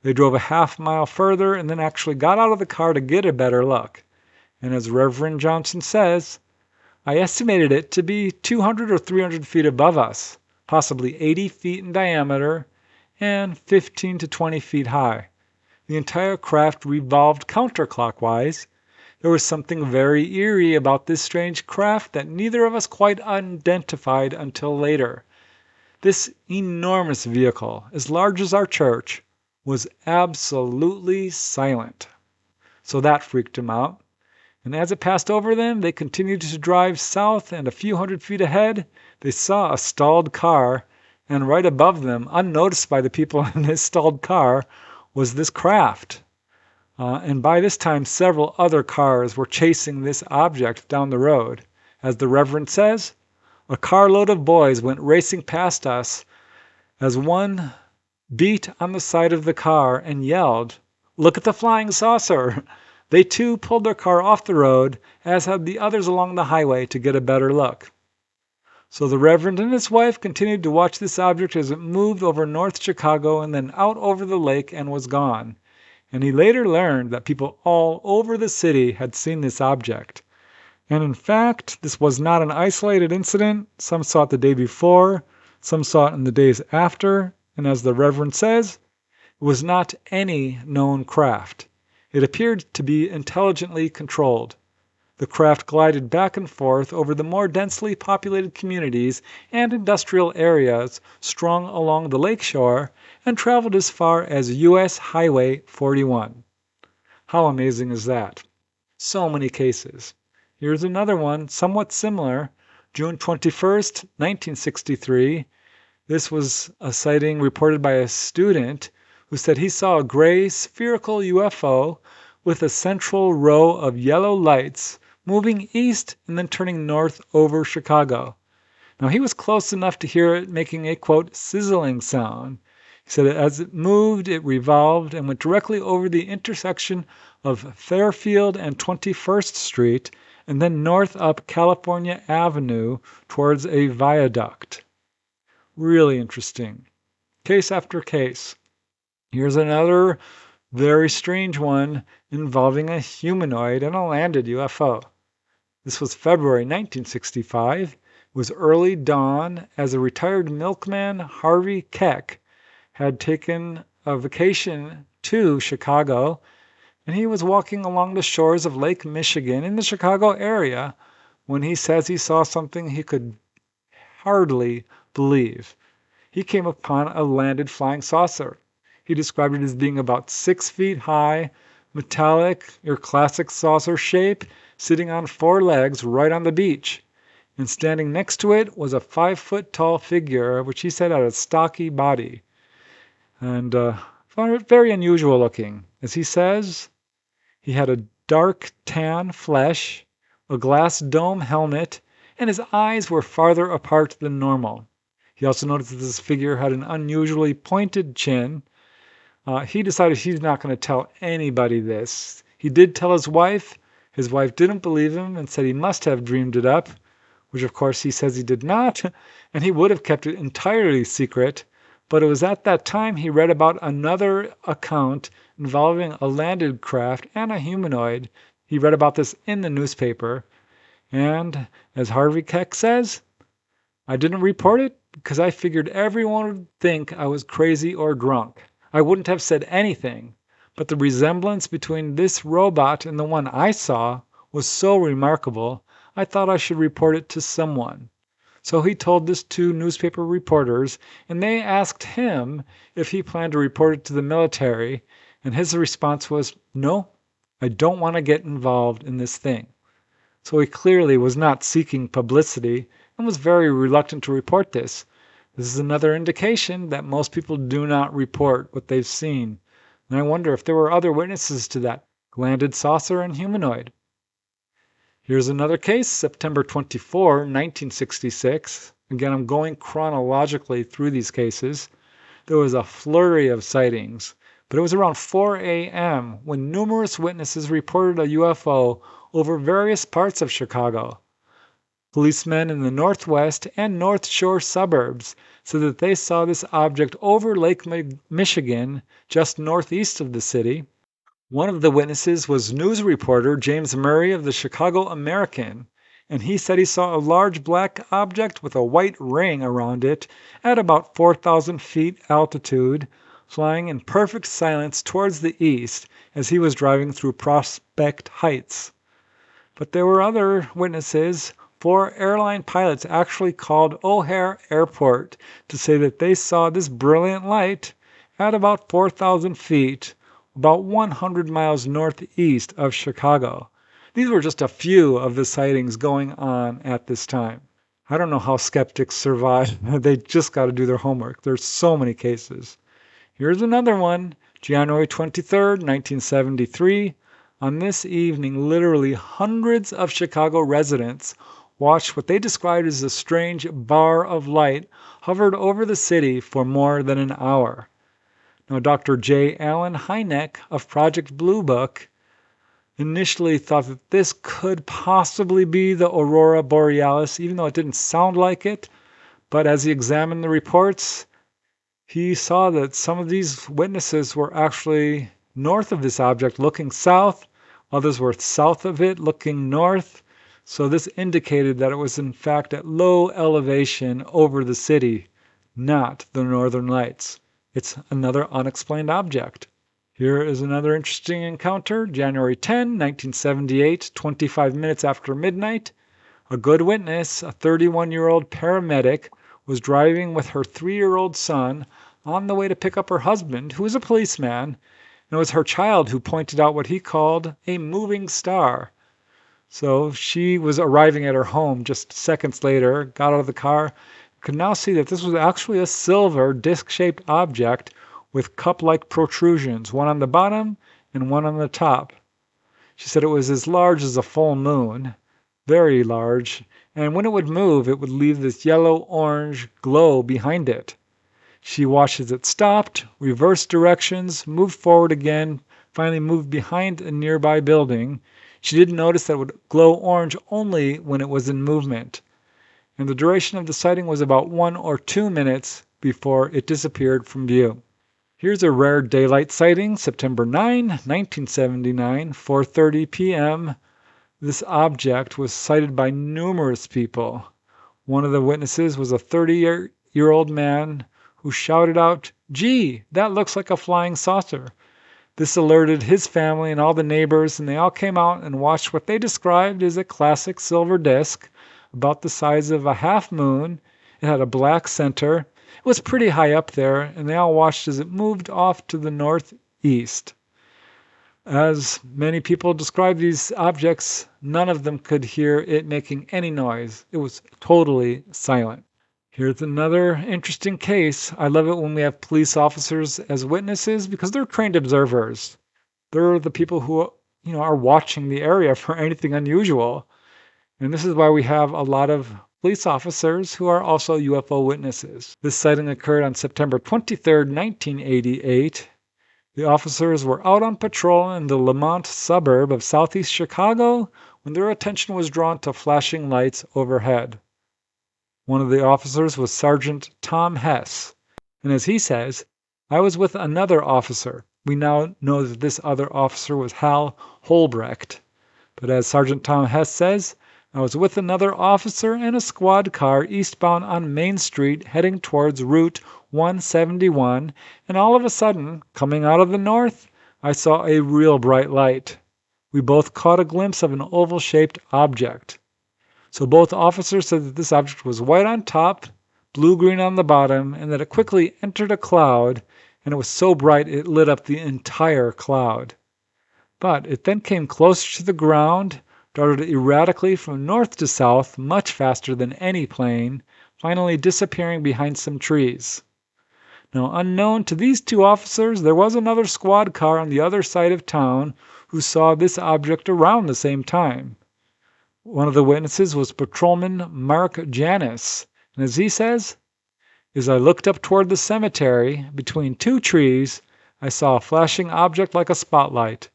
They drove a half-mile further and then actually got out of the car to get a better look. And as Reverend Johnson says, I estimated it to be 200 or 300 feet above us, possibly 80 feet in diameter and 15 to 20 feet high. The entire craft revolved counterclockwise. There was something very eerie about this strange craft that neither of us quite identified until later. This enormous vehicle, as large as our church, was absolutely silent. So that freaked him out. And as it passed over them, they continued to drive south, and a few hundred feet ahead, they saw a stalled car, and right above them, unnoticed by the people in this stalled car, was this craft. And by this time, several other cars were chasing this object down the road. As the Reverend says, a carload of boys went racing past us as one beat on the side of the car and yelled, "Look at the flying saucer!" They too pulled their car off the road, as had the others along the highway, to get a better look. So the Reverend and his wife continued to watch this object as it moved over North Chicago and then out over the lake and was gone. And he later learned that people all over the city had seen this object. And in fact, this was not an isolated incident. Some saw it the day before, some saw it in the days after, and as the Reverend says, it was not any known craft. It appeared to be intelligently controlled. The craft glided back and forth over the more densely populated communities and industrial areas strung along the lakeshore and traveled as far as U.S. Highway 41. How amazing is that? So many cases. Here's another one, somewhat similar. June 21st, 1963. This was a sighting reported by a student who said he saw a gray spherical UFO with a central row of yellow lights moving east and then turning north over Chicago. Now, he was close enough to hear it making a, quote, sizzling sound. He said as it moved, it revolved and went directly over the intersection of Fairfield and 21st Street and then north up California Avenue towards a viaduct. Really interesting. Case after case. Here's another very strange one involving a humanoid and a landed UFO. This was February 1965. It was early dawn as a retired milkman, Harvey Keck, had taken a vacation to Chicago, and he was walking along the shores of Lake Michigan in the Chicago area when he says he saw something he could hardly believe. He came upon a landed flying saucer. He described it as being about 6 feet high, metallic, your classic saucer shape, sitting on 4 legs right on the beach. And standing next to it was a 5-foot-tall figure, which he said had a stocky body. And found it very unusual looking. As he says, he had a dark tan flesh, a glass dome helmet, and his eyes were farther apart than normal. He also noticed that this figure had an unusually pointed chin. He decided he's not going to tell anybody this. He did tell his wife. His wife didn't believe him and said he must have dreamed it up, which of course he says he did not, and he would have kept it entirely secret. But it was at that time he read about another account involving a landed craft and a humanoid. He read about this in the newspaper, and as Harvey Keck says, I didn't report it because I figured everyone would think I was crazy or drunk. I wouldn't have said anything, but the resemblance between this robot and the one I saw was so remarkable, I thought I should report it to someone. So he told this to newspaper reporters, and they asked him if he planned to report it to the military, and his response was, no, I don't want to get involved in this thing. So he clearly was not seeking publicity and was very reluctant to report this. This is another indication that most people do not report what they've seen. And I wonder if there were other witnesses to that landed saucer and humanoid. Here's another case, September 24, 1966. Again, I'm going chronologically through these cases. There was a flurry of sightings, but it was around 4 a.m. when numerous witnesses reported a UFO over various parts of Chicago. Policemen in the Northwest and North Shore suburbs said that they saw this object over Lake Michigan, just northeast of the city. One of the witnesses was news reporter James Murray of the Chicago American, and he said he saw a large black object with a white ring around it at about 4,000 feet altitude, flying in perfect silence towards the east as he was driving through Prospect Heights. But there were other witnesses. 4 airline pilots actually called O'Hare Airport to say that they saw this brilliant light at about 4,000 feet, about 100 miles northeast of Chicago. These were just a few of the sightings going on at this time. I don't know how skeptics survive. They just got to do their homework. There's so many cases. Here's another one, January 23rd, 1973. On this evening, literally hundreds of Chicago residents watched what they described as a strange bar of light hovered over the city for more than an hour. Now, Dr. J. Allen Hynek of Project Blue Book initially thought that this could possibly be the aurora borealis, even though it didn't sound like it. But as he examined the reports, he saw that some of these witnesses were actually north of this object, looking south. Others were south of it, looking north. So this indicated that it was in fact at low elevation over the city, not the northern lights. It's another unexplained object. Here is another interesting encounter, January 10, 1978, 25 minutes after midnight. A good witness, a 31-year-old paramedic, was driving with her 3-year-old son on the way to pick up her husband, who was a policeman, and it was her child who pointed out what he called a moving star. So she was arriving at her home just seconds later, got out of the car, could now see that this was actually a silver disc-shaped object with cup-like protrusions, one on the bottom and one on the top. She said it was as large as a full moon, very large, and when it would move, it would leave this yellow-orange glow behind it. She watched as it stopped, reversed directions, moved forward again, finally moved behind a nearby building. She did notice that it would glow orange only when it was in movement. And the duration of the sighting was about 1 or 2 minutes before it disappeared from view. Here's a rare daylight sighting, September 9, 1979, 4:30 p.m. This object was sighted by numerous people. One of the witnesses was a 30-year-old man who shouted out, "Gee, that looks like a flying saucer." This alerted his family and all the neighbors, and they all came out and watched what they described as a classic silver disc, about the size of a half moon. It had a black center. It was pretty high up there, and they all watched as it moved off to the northeast. As many people described these objects, none of them could hear it making any noise. It was totally silent. Here's another interesting case. I love it when we have police officers as witnesses because they're trained observers. They're the people who, are watching the area for anything unusual. And this is why we have a lot of police officers who are also UFO witnesses. This sighting occurred on September 23rd, 1988. The officers were out on patrol in the Lamont suburb of southeast Chicago when their attention was drawn to flashing lights overhead. One of the officers was Sergeant Tom Hess, and as he says, "I was with another officer." We now know that this other officer was Hal Holbrecht. But as Sergeant Tom Hess says, I was with another officer in a squad car eastbound on Main Street heading towards Route 171, and all of a sudden, coming out of the north, I saw a real bright light. We both caught a glimpse of an oval-shaped object. So both officers said that this object was white on top, blue-green on the bottom, and that it quickly entered a cloud, and it was so bright it lit up the entire cloud. But it then came closer to the ground, darted erratically from north to south much faster than any plane, finally disappearing behind some trees. Now, unknown to these two officers, there was another squad car on the other side of town who saw this object around the same time. One of the witnesses was Patrolman Mark Janis, and as he says, as I looked up toward the cemetery, between two trees, I saw a flashing object like a spotlight.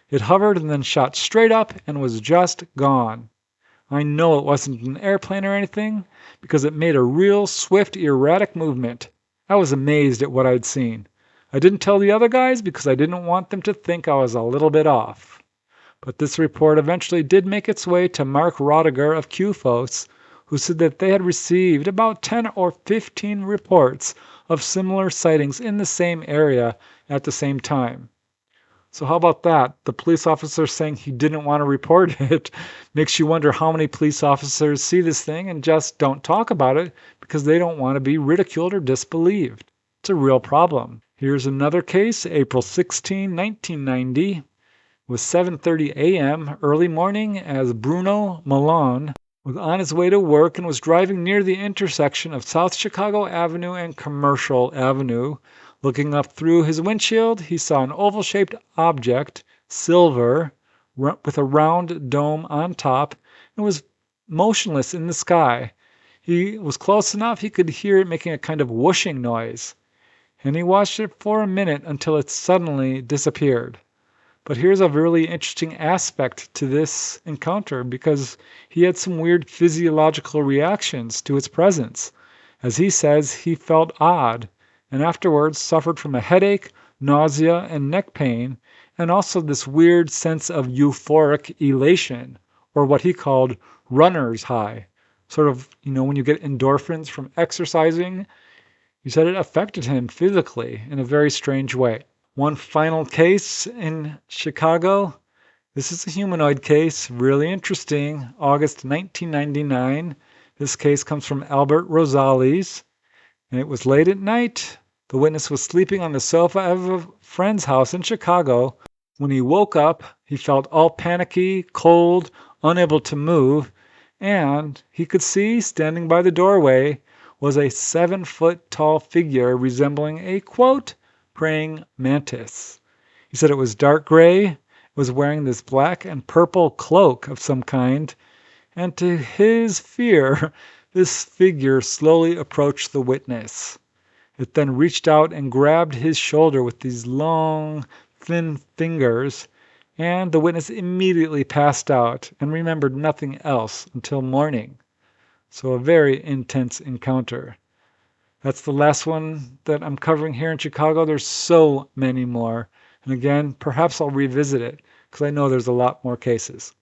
It hovered and then shot straight up and was just gone. I know it wasn't an airplane or anything, because it made a real swift, erratic movement. I was amazed at what I'd seen. I didn't tell the other guys because I didn't want them to think I was a little bit off. But this report eventually did make its way to Mark Rodiger of QFOS, who said that they had received about 10 or 15 reports of similar sightings in the same area at the same time. So how about that? The police officer saying he didn't want to report it makes you wonder how many police officers see this thing and just don't talk about it because they don't want to be ridiculed or disbelieved. It's a real problem. Here's another case, April 16, 1990. It was 7:30 a.m. early morning as Bruno Malone was on his way to work and was driving near the intersection of South Chicago Avenue and Commercial Avenue. Looking up through his windshield, he saw an oval-shaped object, silver, with a round dome on top, and was motionless in the sky. He was close enough he could hear it making a kind of whooshing noise. And he watched it for a minute until it suddenly disappeared. But here's a really interesting aspect to this encounter because he had some weird physiological reactions to its presence. As he says, he felt odd, and afterwards suffered from a headache, nausea, and neck pain, and also this weird sense of euphoric elation, or what he called runner's high. Sort of, when you get endorphins from exercising. He said it affected him physically in a very strange way. One final case in Chicago. This is a humanoid case, really interesting. August 1999. This case comes from Albert Rosales. And it was late at night. The witness was sleeping on the sofa of a friend's house in Chicago. When he woke up, he felt all panicky, cold, unable to move, and he could see, standing by the doorway, was a 7-foot-tall figure resembling a, quote, praying mantis. He said it was dark gray, was wearing this black and purple cloak of some kind, and to his fear, this figure slowly approached the witness. It then reached out and grabbed his shoulder with these long, thin fingers, and the witness immediately passed out and remembered nothing else until morning. So a very intense encounter. That's the last one that I'm covering here in Chicago. There's so many more. And again, perhaps I'll revisit it because I know there's a lot more cases.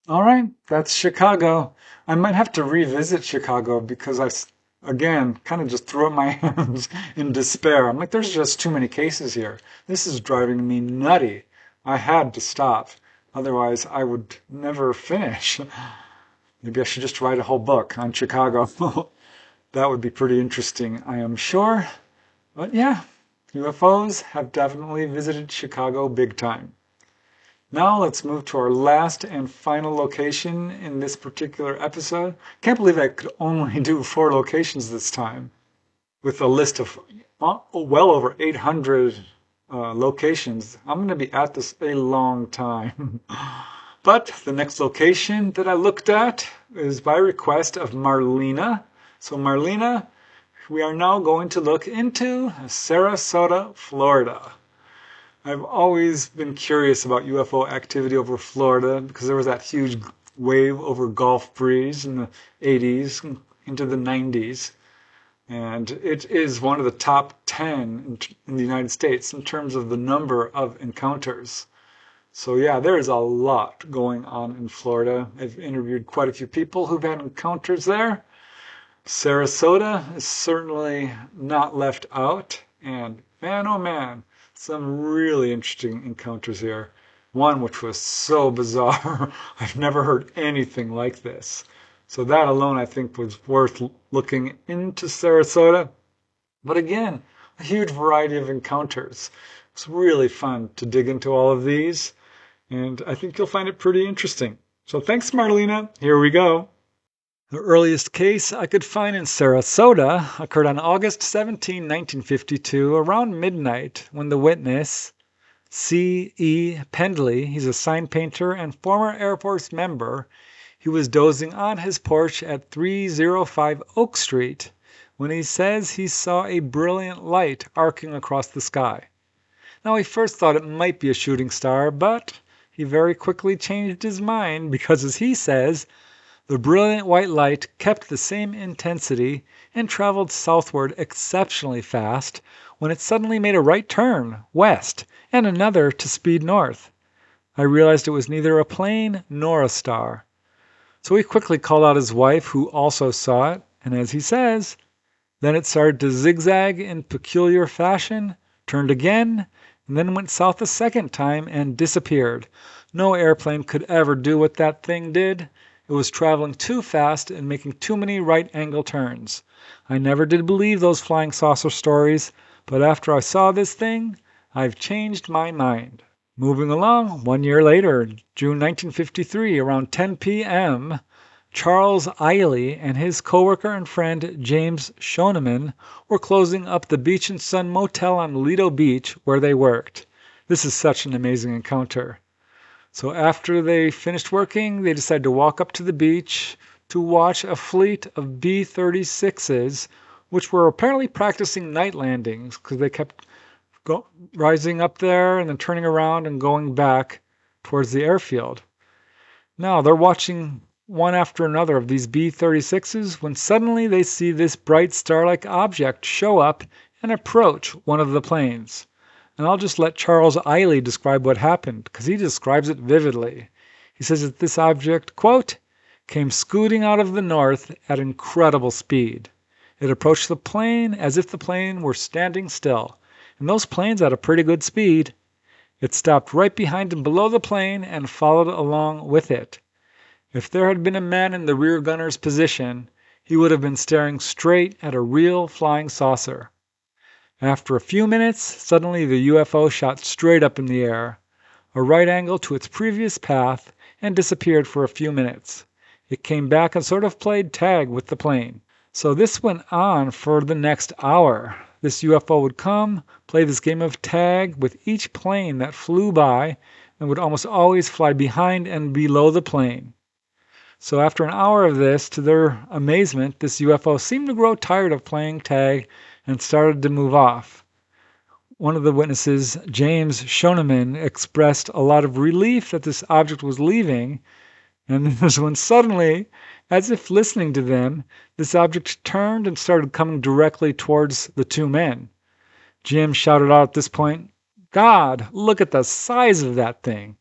All right, that's Chicago. I might have to revisit Chicago because again, kind of just threw up my hands in despair. I'm like, there's just too many cases here. This is driving me nutty. I had to stop. Otherwise, I would never finish. Maybe I should just write a whole book on Chicago. That would be pretty interesting, I am sure. But yeah, UFOs have definitely visited Chicago big time. Now let's move to our last and final location in this particular episode. Can't believe I could only do 4 locations this time, with a list of well over 800 locations. I'm going to be at this a long time. But the next location that I looked at is by request of Marlena. So Marlena, we are now going to look into Sarasota, Florida. I've always been curious about UFO activity over Florida because there was that huge wave over Gulf Breeze in the 80s into the 90s. And it is one of the top 10 in the United States in terms of the number of encounters. So yeah, there is a lot going on in Florida. I've interviewed quite a few people who've had encounters there. Sarasota is certainly not left out. And man, oh man, some really interesting encounters here. One which was so bizarre. I've never heard anything like this. So that alone, I think, was worth looking into Sarasota. But again, a huge variety of encounters. It's really fun to dig into all of these, and I think you'll find it pretty interesting. So thanks, Marlena. Here we go. The earliest case I could find in Sarasota occurred on August 17, 1952, around midnight, when the witness, C. E. Pendley, he's a sign painter and former Air Force member, he was dozing on his porch at 305 Oak Street when he says he saw a brilliant light arcing across the sky. Now, he first thought it might be a shooting star, but he very quickly changed his mind because, as he says, the brilliant white light kept the same intensity and traveled southward exceptionally fast when it suddenly made a right turn west and another to speed north. I realized it was neither a plane nor a star. So he quickly called out his wife, who also saw it, and as he says, then it started to zigzag in peculiar fashion, turned again, and then went south a second time and disappeared. No airplane could ever do what that thing did. It was traveling too fast and making too many right angle turns. I never did believe those flying saucer stories, but after I saw this thing, I've changed my mind. Moving along, 1 year later, June 1953, around 10 p.m., Charles Eiley and his coworker and friend James Schoeneman were closing up the Beach and Sun Motel on Lido Beach where they worked. This is such an amazing encounter. So after they finished working, they decided to walk up to the beach to watch a fleet of B-36s, which were apparently practicing night landings because they kept rising up there and then turning around and going back towards the airfield. Now they're watching one after another of these B-36s when suddenly they see this bright star-like object show up and approach one of the planes. And I'll just let Charles Eiley describe what happened, because he describes it vividly. He says that this object, quote, came scooting out of the north at incredible speed. It approached the plane as if the plane were standing still, and those planes had a pretty good speed. It stopped right behind and below the plane and followed along with it. If there had been a man in the rear gunner's position, he would have been staring straight at a real flying saucer. After a few minutes, suddenly the UFO shot straight up in the air, a right angle to its previous path, and disappeared for a few minutes. It came back and sort of played tag with the plane. So this went on for the next hour. This UFO would come, play this game of tag with each plane that flew by, and would almost always fly behind and below the plane. So after an hour of this, to their amazement, this UFO seemed to grow tired of playing tag and started to move off. One of the witnesses, James Schoeneman, expressed a lot of relief that this object was leaving, and this was when suddenly, as if listening to them, this object turned and started coming directly towards the two men. Jim shouted out at this point, "God, look at the size of that thing!"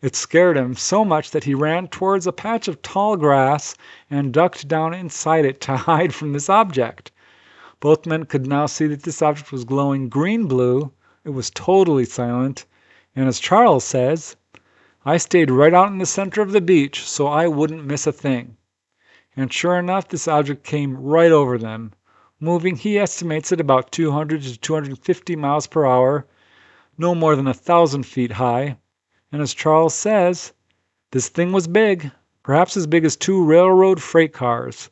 It scared him so much that he ran towards a patch of tall grass and ducked down inside it to hide from this object. Both men could now see that this object was glowing green-blue. It was totally silent, and as Charles says, I stayed right out in the center of the beach so I wouldn't miss a thing. And sure enough, this object came right over them, moving, he estimates, at about 200 to 250 miles per hour, no more than 1,000 feet high. And as Charles says, this thing was big, perhaps as big as 2 railroad freight cars.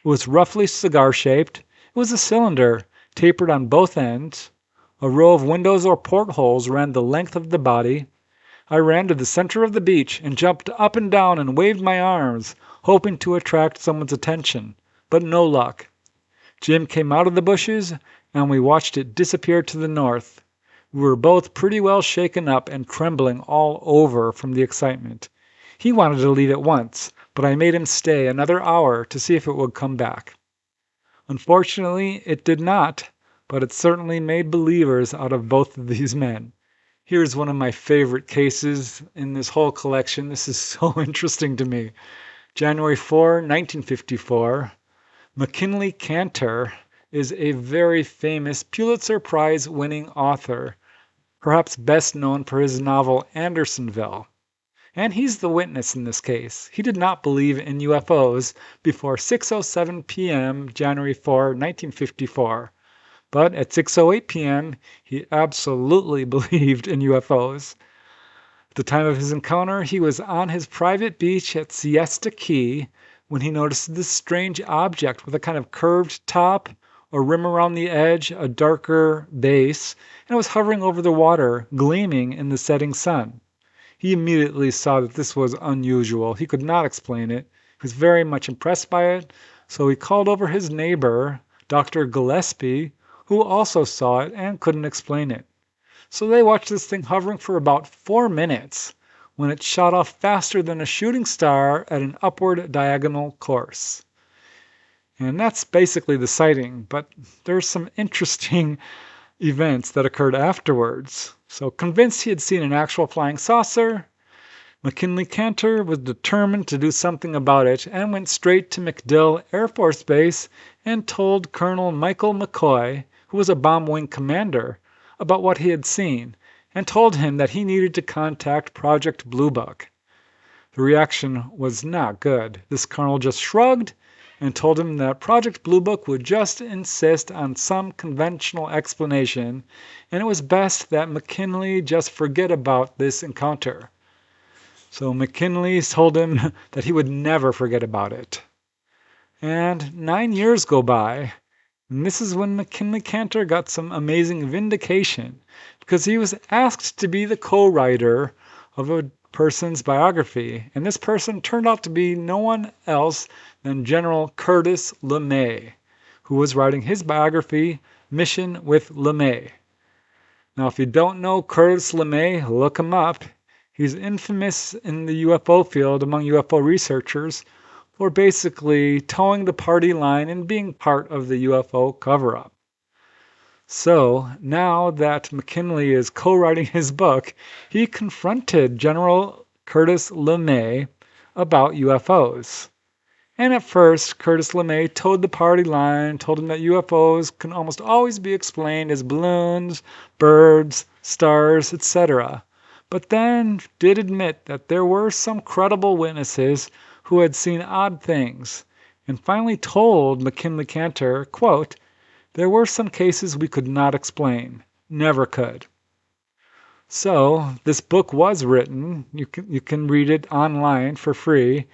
It was roughly cigar-shaped. It was a cylinder, tapered on both ends. A row of windows or portholes ran the length of the body. I ran to the center of the beach and jumped up and down and waved my arms, hoping to attract someone's attention, but no luck. Jim came out of the bushes, and we watched it disappear to the north. We were both pretty well shaken up and trembling all over from the excitement. He wanted to leave at once, but I made him stay another hour to see if it would come back. Unfortunately, it did not, but it certainly made believers out of both of these men. Here's one of my favorite cases in this whole collection. This is so interesting to me. January 4, 1954. McKinley Cantor is a very famous Pulitzer Prize winning author, perhaps best known for his novel Andersonville. And he's the witness in this case. He did not believe in UFOs before 6:07 p.m. January 4, 1954. But at 6:08 p.m., he absolutely believed in UFOs. At the time of his encounter, he was on his private beach at Siesta Key when he noticed this strange object with a kind of curved top, a rim around the edge, a darker base, and it was hovering over the water, gleaming in the setting sun. He immediately saw that this was unusual. He could not explain it. He was very much impressed by it, so he called over his neighbor, Dr. Gillespie, who also saw it and couldn't explain it. So they watched this thing hovering for about 4 minutes when it shot off faster than a shooting star at an upward diagonal course. And that's basically the sighting, but there's some interesting events that occurred afterwards. So convinced he had seen an actual flying saucer, McKinley Cantor was determined to do something about it and went straight to MacDill Air Force Base and told Colonel Michael McCoy, who was a bomb wing commander, about what he had seen, and told him that he needed to contact Project Blue Book. The reaction was not good. This colonel just shrugged and told him that Project Blue Book would just insist on some conventional explanation, and it was best that McKinley just forget about this encounter. So McKinley told him that he would never forget about it. And 9 years go by, and this is when McKinley Cantor got some amazing vindication, because he was asked to be the co-writer of a person's biography, and this person turned out to be no one else than General Curtis LeMay, who was writing his biography, Mission with LeMay. Now, if you don't know Curtis LeMay, look him up. He's infamous in the UFO field among UFO researchers for basically towing the party line and being part of the UFO cover-up. So, now that McKinley is co-writing his book, he confronted General Curtis LeMay about UFOs. And at first, Curtis LeMay towed the party line, told him that UFOs can almost always be explained as balloons, birds, stars, etc., but then did admit that there were some credible witnesses who had seen odd things, and finally told McKinley Cantor, quote, "There were some cases we could not explain, never could." So this book was written. You can read it online for free.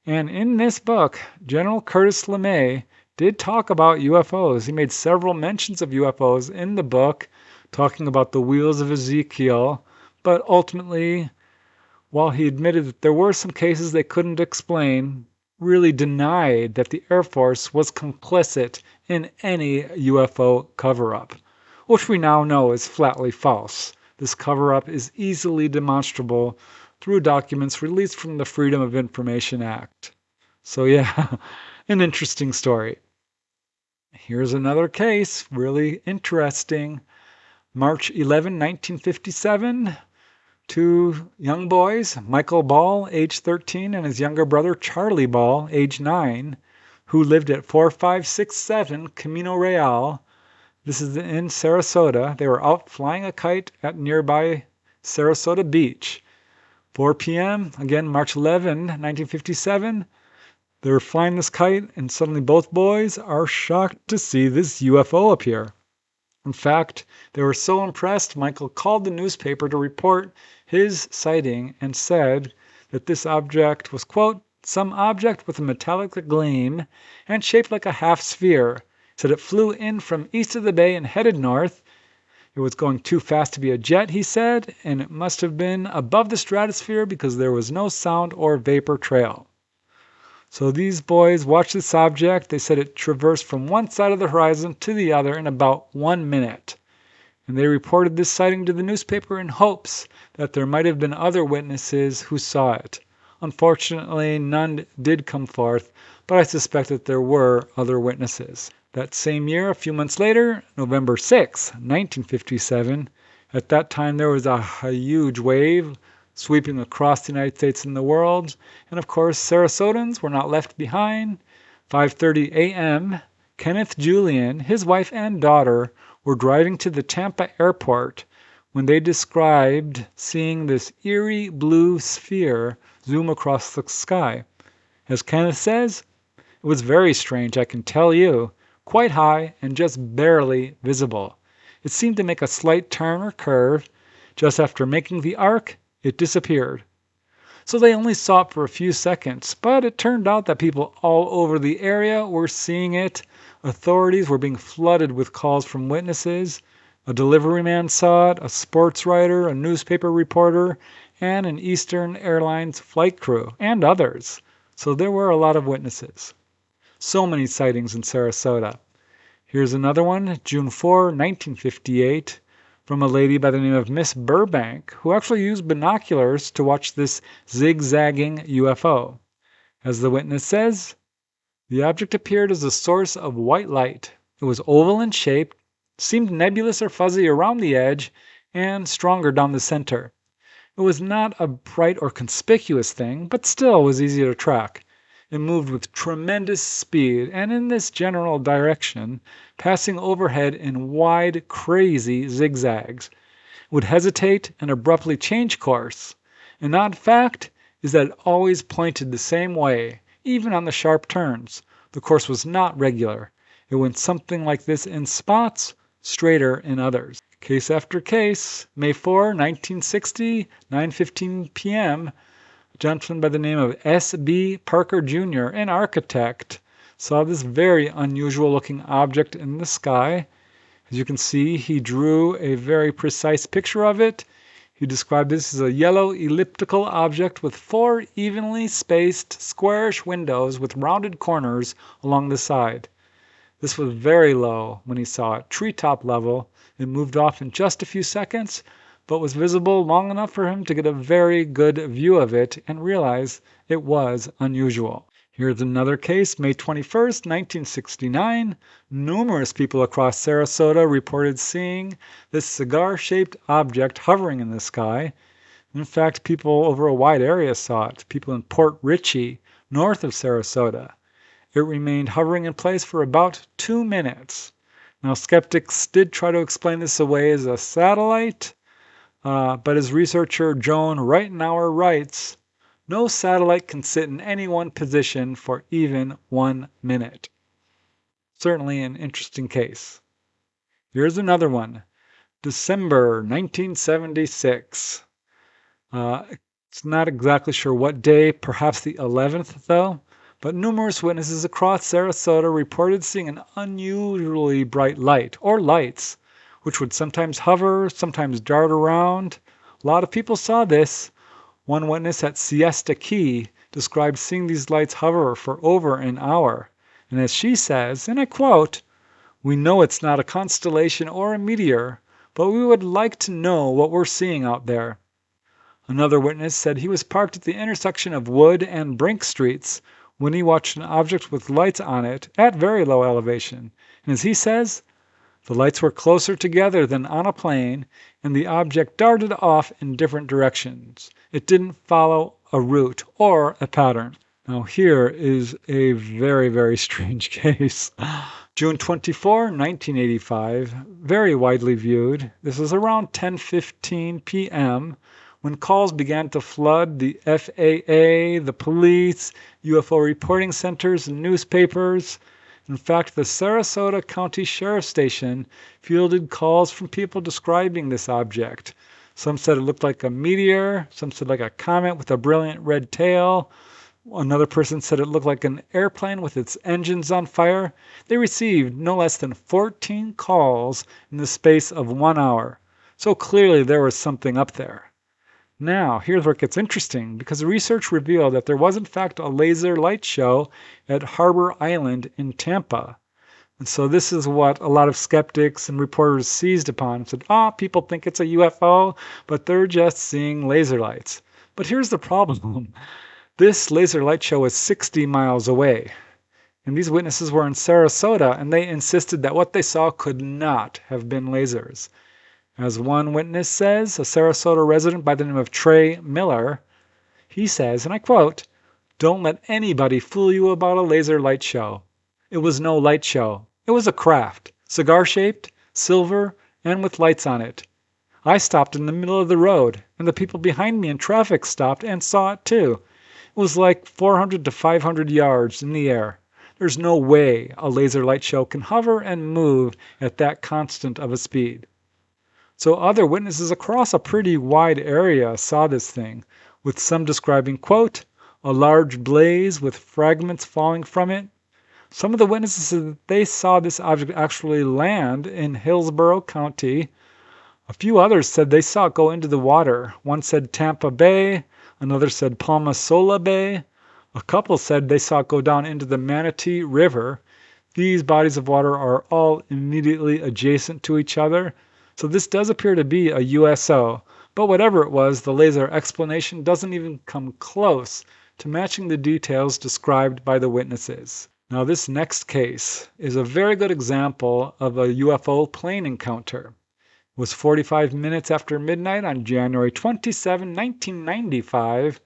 And in this book, General Curtis LeMay did talk about UFOs. He made several mentions of UFOs in the book, talking about the wheels of Ezekiel. But ultimately, while he admitted that there were some cases they couldn't explain, really denied that the Air Force was complicit in any UFO cover-up, which we now know is flatly false. This cover-up is easily demonstrable through documents released from the Freedom of Information Act. So yeah, an interesting story. Here's another case, really interesting. March 11, 1957. Two young boys, Michael Ball, age 13, and his younger brother Charlie Ball, age 9, who lived at 4567 Camino Real. This is in Sarasota. They were out flying a kite at nearby Sarasota Beach. 4 p.m., again, March 11, 1957. They were flying this kite, and suddenly both boys are shocked to see this UFO appear. In fact, they were so impressed, Michael called the newspaper to report his sighting and said that this object was, quote, "some object with a metallic gleam and shaped like a half sphere." He said it flew in from east of the bay and headed north. It was going too fast to be a jet, he said, and it must have been above the stratosphere because there was no sound or vapor trail. So these boys watched this object. They said it traversed from one side of the horizon to the other in about 1 minute. And they reported this sighting to the newspaper in hopes that there might have been other witnesses who saw it. Unfortunately, none did come forth, but I suspect that there were other witnesses. That same year, a few months later, November 6, 1957, At that time, there was a huge wave sweeping across the United States and the world. And of course, Sarasotans were not left behind. 5:30 a.m., Kenneth Julian, his wife and daughter, were driving to the Tampa airport when they described seeing this eerie blue sphere zoom across the sky. As Kenneth says, it was very strange, I can tell you, quite high and just barely visible. It seemed to make a slight turn or curve. Just after making the arc, it disappeared. So they only saw it for a few seconds, but it turned out that people all over the area were seeing it. Authorities were being flooded with calls from witnesses. A delivery man saw it, a sports writer, a newspaper reporter, and an Eastern Airlines flight crew, and others. So there were a lot of witnesses. So many sightings in Sarasota. Here's another one, June 4, 1958, from a lady by the name of Miss Burbank, who actually used binoculars to watch this zigzagging UFO. As the witness says, the object appeared as a source of white light. It was oval in shape, seemed nebulous or fuzzy around the edge, and stronger down the center. It was not a bright or conspicuous thing, but still was easy to track. It moved with tremendous speed and in this general direction, passing overhead in wide, crazy zigzags. It would hesitate and abruptly change course. An odd fact is that it always pointed the same way, even on the sharp turns. The course was not regular. It went something like this in spots, straighter in others. Case after case, May 4, 1960, 9:15 p.m., a gentleman by the name of S.B. Parker Jr., an architect, saw this very unusual-looking object in the sky. As you can see, he drew a very precise picture of it. He described this as a yellow elliptical object with 4 evenly spaced squarish windows with rounded corners along the side. This was very low when he saw it, treetop level. It moved off in just a few seconds, but was visible long enough for him to get a very good view of it and realize it was unusual. Here's another case, May 21st, 1969. Numerous people across Sarasota reported seeing this cigar-shaped object hovering in the sky. In fact, people over a wide area saw it, people in Port Richey, north of Sarasota. It remained hovering in place for about 2 minutes. Now, skeptics did try to explain this away as a satellite, but as researcher Joan Reitenauer writes, no satellite can sit in any one position for even 1 minute. Certainly an interesting case. Here's another one. December 1976. It's not exactly sure what day, perhaps the 11th though, but numerous witnesses across Sarasota reported seeing an unusually bright light, or lights, which would sometimes hover, sometimes dart around. A lot of people saw this. One witness at Siesta Key described seeing these lights hover for over an hour. And as she says, and I quote, "We know it's not a constellation or a meteor, but we would like to know what we're seeing out there." Another witness said he was parked at the intersection of Wood and Brink Streets when he watched an object with lights on it at very low elevation. And as he says, the lights were closer together than on a plane, and the object darted off in different directions. It didn't follow a route or a pattern. Now here is a very, very strange case. June 24, 1985, very widely viewed. This is around 10:15 p.m. when calls began to flood the FAA, the police, UFO reporting centers, and newspapers. In fact, the Sarasota County Sheriff's Station fielded calls from people describing this object. Some said it looked like a meteor. Some said like a comet with a brilliant red tail. Another person said it looked like an airplane with its engines on fire. They received no less than 14 calls in the space of 1 hour. So clearly there was something up there. Now, here's where it gets interesting, because the research revealed that there was in fact a laser light show at Harbor Island in Tampa. And so this is what a lot of skeptics and reporters seized upon and said, people think it's a UFO, but they're just seeing laser lights. But here's the problem. This laser light show was 60 miles away. And these witnesses were in Sarasota, and they insisted that what they saw could not have been lasers. As one witness says, a Sarasota resident by the name of Trey Miller, he says, and I quote, "Don't let anybody fool you about a laser light show. It was no light show. It was a craft, cigar-shaped, silver, and with lights on it. I stopped in the middle of the road, and the people behind me in traffic stopped and saw it too. It was like 400 to 500 yards in the air. There's no way a laser light show can hover and move at that constant of a speed." So other witnesses across a pretty wide area saw this thing, with some describing, quote, "a large blaze with fragments falling from it." Some of the witnesses said that they saw this object actually land in Hillsborough County. A few others said they saw it go into the water. One said Tampa Bay, another said Palmasola Bay. A couple said they saw it go down into the Manatee River. These bodies of water are all immediately adjacent to each other. So this does appear to be a USO, but whatever it was, the laser explanation doesn't even come close to matching the details described by the witnesses. Now this next case is a very good example of a UFO plane encounter. It was 45 minutes after midnight on January 27, 1995,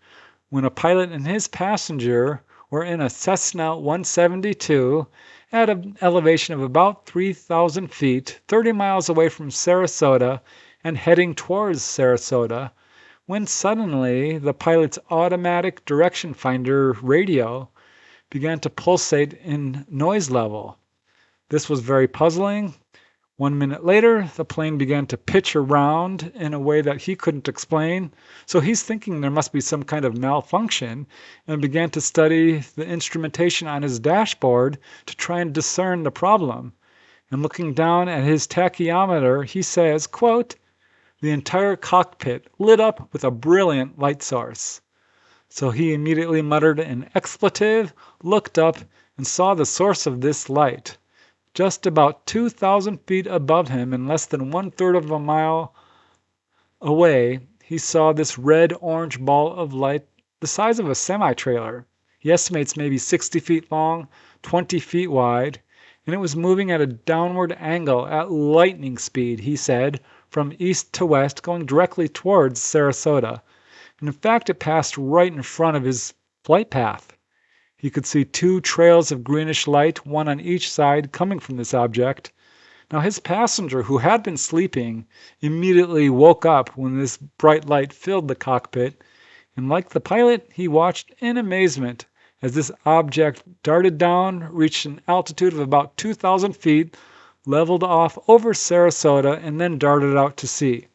when a pilot and his passenger were in a Cessna 172 at an elevation of about 3,000 feet, 30 miles away from Sarasota and heading towards Sarasota, when suddenly the pilot's automatic direction finder radio began to pulsate in noise level. This was very puzzling. 1 minute later, the plane began to pitch around in a way that he couldn't explain, so he's thinking there must be some kind of malfunction and began to study the instrumentation on his dashboard to try and discern the problem. And looking down at his tachymeter, he says, quote, "The entire cockpit lit up with a brilliant light source." So he immediately muttered an expletive, looked up, and saw the source of this light. Just about 2,000 feet above him and less than 1/3 of a mile away, he saw this red-orange ball of light the size of a semi-trailer. He estimates maybe 60 feet long, 20 feet wide, and it was moving at a downward angle at lightning speed, he said, from east to west, going directly towards Sarasota. And in fact, it passed right in front of his flight path. He could see two trails of greenish light, one on each side, coming from this object. Now his passenger, who had been sleeping, immediately woke up when this bright light filled the cockpit, and like the pilot, he watched in amazement as this object darted down, reached an altitude of about 2,000 feet, leveled off over Sarasota, and then darted out to sea.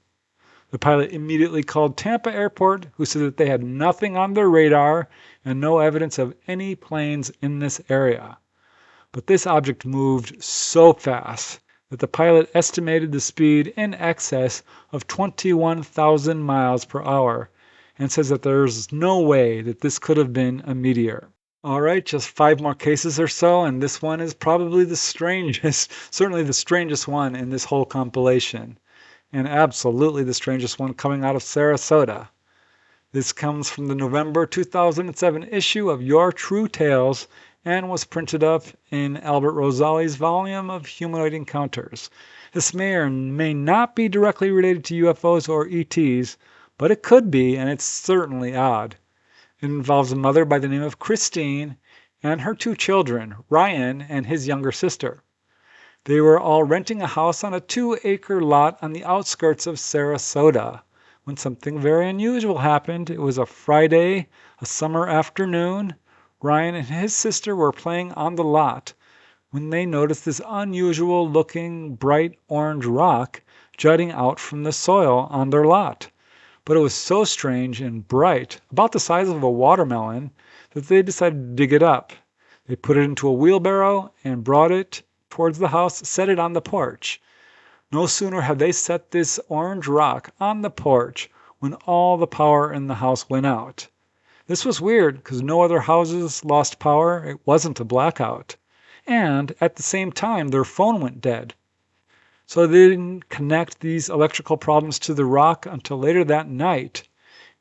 The pilot immediately called Tampa Airport, who said that they had nothing on their radar and no evidence of any planes in this area. But this object moved so fast that the pilot estimated the speed in excess of 21,000 miles per hour and says that there's no way that this could have been a meteor. All right, just 5 more cases or so, and this one is probably the strangest, certainly the strangest one in this whole compilation. And absolutely the strangest one coming out of Sarasota. This comes from the November 2007 issue of Your True Tales and was printed up in Albert Rosali's volume of Humanoid Encounters. This may or may not be directly related to UFOs or ETs, but it could be, and it's certainly odd. It involves a mother by the name of Christine and her 2 children, Ryan and his younger sister. They were all renting a house on a 2-acre lot on the outskirts of Sarasota when something very unusual happened. It was a Friday, a summer afternoon. Ryan and his sister were playing on the lot when they noticed this unusual looking bright orange rock jutting out from the soil on their lot. But it was so strange and bright, about the size of a watermelon, that they decided to dig it up. They put it into a wheelbarrow and brought it towards the house, set it on the porch. No sooner had they set this orange rock on the porch when all the power in the house went out. This was weird because no other houses lost power. It wasn't a blackout. And at the same time, their phone went dead. So they didn't connect these electrical problems to the rock until later that night.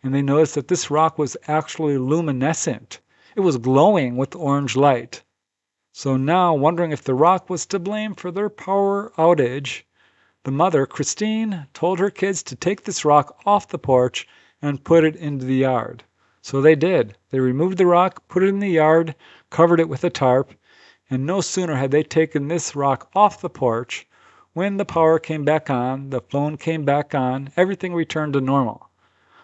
And they noticed that this rock was actually luminescent. It was glowing with orange light. So now, wondering if the rock was to blame for their power outage, The mother, Christine, told her kids to take this rock off the porch and put it into the yard. So they did. They removed the rock, put it in the yard, covered it with a tarp, and no sooner had they taken this rock off the porch when the power came back on, the phone came back on, everything returned to normal.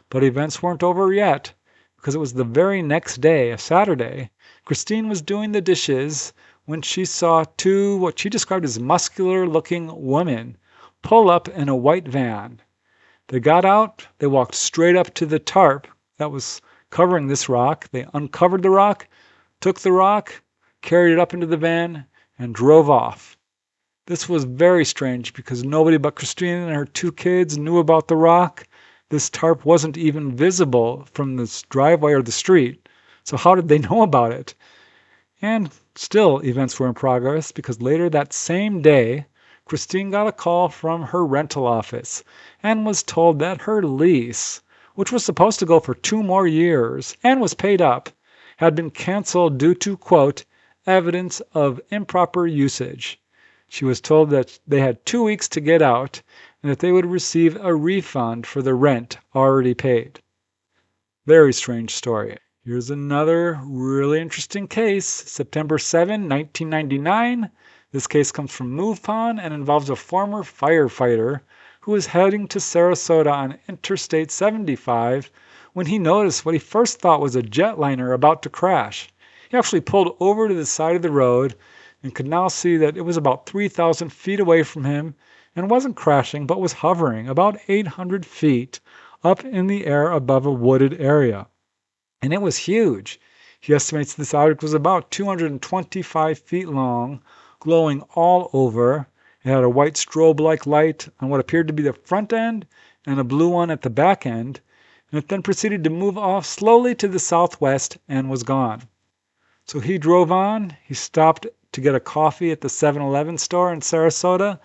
But events weren't over yet, because it was the very next day, a Saturday. Christine was doing the dishes when she saw two, what she described as muscular-looking women, pull up in a white van. They got out, they walked straight up to the tarp that was covering this rock. They uncovered the rock, took the rock, carried it up into the van, and drove off. This was very strange because nobody but Christine and her two kids knew about the rock. This tarp wasn't even visible from this driveway or the street. So how did they know about it? And still events were in progress because later that same day, Christine got a call from her rental office and was told that her lease, which was supposed to go for 2 more years and was paid up, had been canceled due to, quote, evidence of improper usage. She was told that they had 2 weeks to get out and that they would receive a refund for the rent already paid. Very strange story. Here's another really interesting case. September 7, 1999. This case comes from MovePon and involves a former firefighter who was heading to Sarasota on Interstate 75 when he noticed what he first thought was a jetliner about to crash. He actually pulled over to the side of the road and could now see that it was about 3,000 feet away from him and wasn't crashing but was hovering about 800 feet up in the air above a wooded area. And it was huge. He estimates this object was about 225 feet long, glowing all over. It had a white strobe-like light on what appeared to be the front end and a blue one at the back end, and it then proceeded to move off slowly to the southwest and was gone. So he drove on. He stopped to get a coffee at the 7-Eleven store in Sarasota,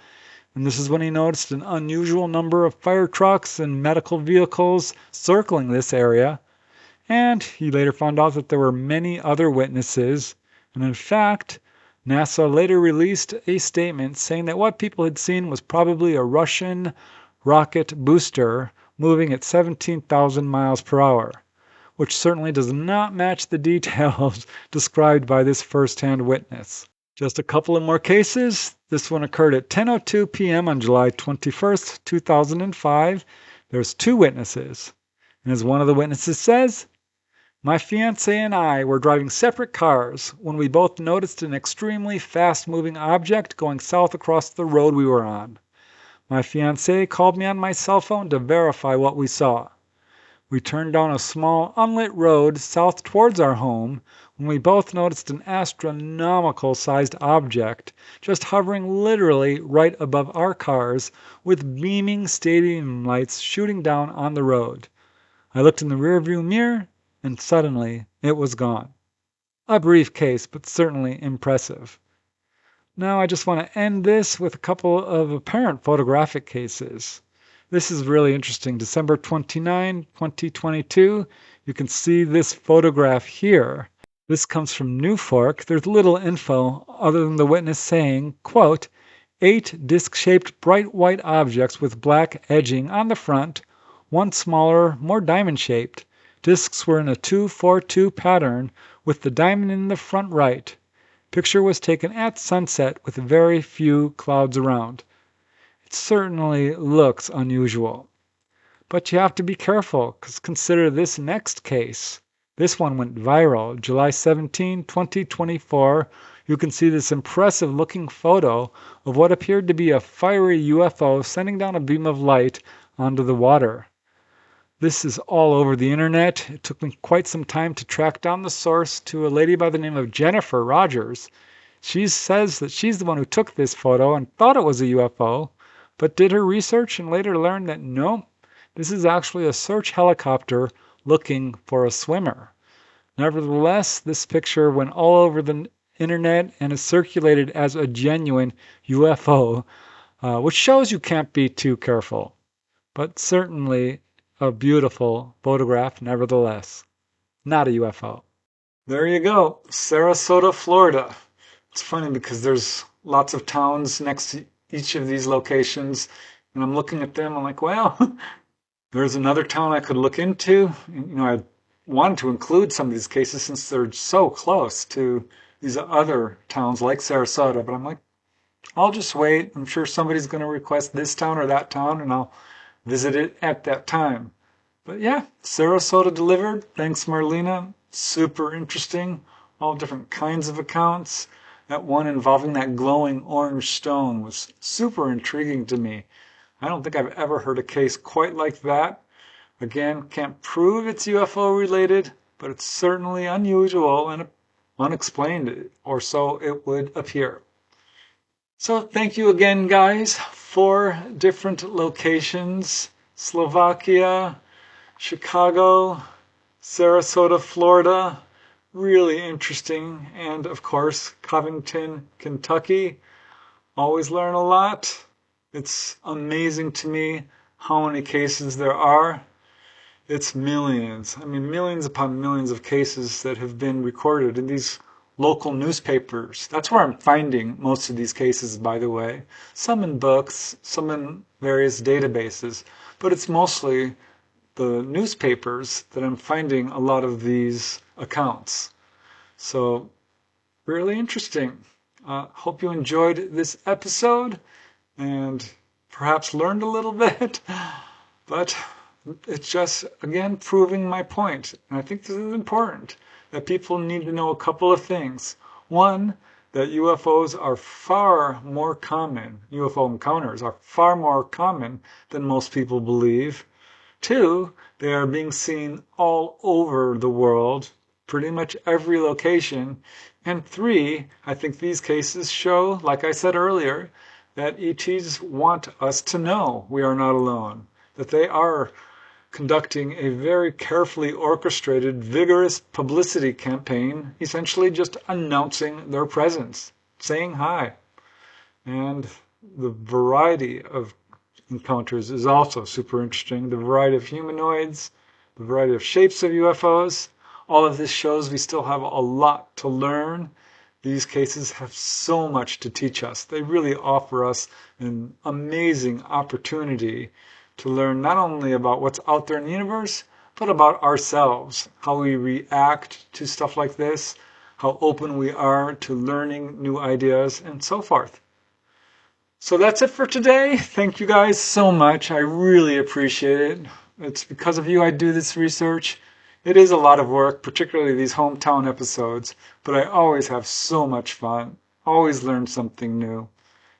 and this is when he noticed an unusual number of fire trucks and medical vehicles circling this area. And he later found out that there were many other witnesses, and in fact, NASA later released a statement saying that what people had seen was probably a Russian rocket booster moving at 17,000 miles per hour, which certainly does not match the details described by this first-hand witness. Just a couple of more cases. This one occurred at 10:02 p.m. on July 21st, 2005. There's 2 witnesses. And as one of the witnesses says, my fiancé and I were driving separate cars when we both noticed an extremely fast-moving object going south across the road we were on. My fiancé called me on my cell phone to verify what we saw. We turned down a small unlit road south towards our home when we both noticed an astronomical-sized object just hovering literally right above our cars with beaming stadium lights shooting down on the road. I looked in the rearview mirror and suddenly it was gone. A brief case, but certainly impressive. Now I just want to end this with a couple of apparent photographic cases. This is really interesting. December 29, 2022. You can see this photograph here. This comes from New Fork. There's little info other than the witness saying, quote, 8 disc-shaped bright white objects with black edging on the front, 1 smaller, more diamond-shaped. Discs were in a 2-4-2 pattern with the diamond in the front right. Picture was taken at sunset with very few clouds around. It certainly looks unusual. But you have to be careful, because consider this next case. This one went viral. July 17, 2024. You can see this impressive looking photo of what appeared to be a fiery UFO sending down a beam of light onto the water. This is all over the internet. It took me quite some time to track down the source to a lady by the name of Jennifer Rogers. She says that she's the one who took this photo and thought it was a UFO, but did her research and later learned that no, this is actually a search helicopter looking for a swimmer. Nevertheless, this picture went all over the internet and is circulated as a genuine UFO, which shows you can't be too careful. But certainly a beautiful photograph nevertheless. Not a UFO. There you go. Sarasota, Florida. It's funny because there's lots of towns next to each of these locations, and I'm looking at them. I'm like, well, there's another town I could look into. I wanted to include some of these cases since they're so close to these other towns like Sarasota, but I'm like, I'll just wait. I'm sure somebody's going to request this town or that town, and I'll visit it at that time. But yeah, Sarasota delivered. Thanks, Marlena. Super interesting. All different kinds of accounts. That one involving that glowing orange stone was super intriguing to me. I don't think I've ever heard a case quite like that. Again, can't prove it's UFO related, but it's certainly unusual and unexplained, or so it would appear. So thank you again, guys. 4 different locations: Slovakia, Chicago, Sarasota, Florida. Really interesting. And of course, Covington, Kentucky. Always learn a lot. It's amazing to me how many cases there are. It's millions. I mean, millions upon millions of cases that have been recorded in these local newspapers. That's where I'm finding most of these cases, by the way. Some in books, some in various databases, but it's mostly the newspapers that I'm finding a lot of these accounts. So, really interesting. Hope you enjoyed this episode and perhaps learned a little bit, but it's just, again, proving my point. And I think this is important, that people need to know a couple of things. One, that UFOs are far more common, UFO encounters are far more common than most people believe. 2, they are being seen all over the world, pretty much every location. And 3, I think these cases show, like I said earlier, that ETs want us to know we are not alone, that they are conducting a very carefully orchestrated, vigorous publicity campaign, essentially just announcing their presence, saying hi. And the variety of encounters is also super interesting. The variety of humanoids, the variety of shapes of UFOs. All of this shows we still have a lot to learn. These cases have so much to teach us. They really offer us an amazing opportunity to learn not only about what's out there in the universe, but about ourselves, how we react to stuff like this, how open we are to learning new ideas, and so forth. So that's it for today. Thank you guys so much. I really appreciate it. It's because of you I do this research. It is a lot of work, particularly these hometown episodes, but I always have so much fun, always learn something new.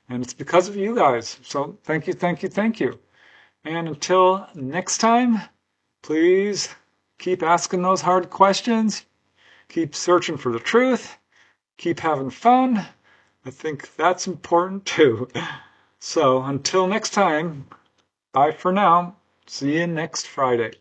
And it's because of you guys. So thank you, thank you, thank you. And until next time, please keep asking those hard questions, keep searching for the truth, keep having fun. I think that's important too. So until next time, bye for now. See you next Friday.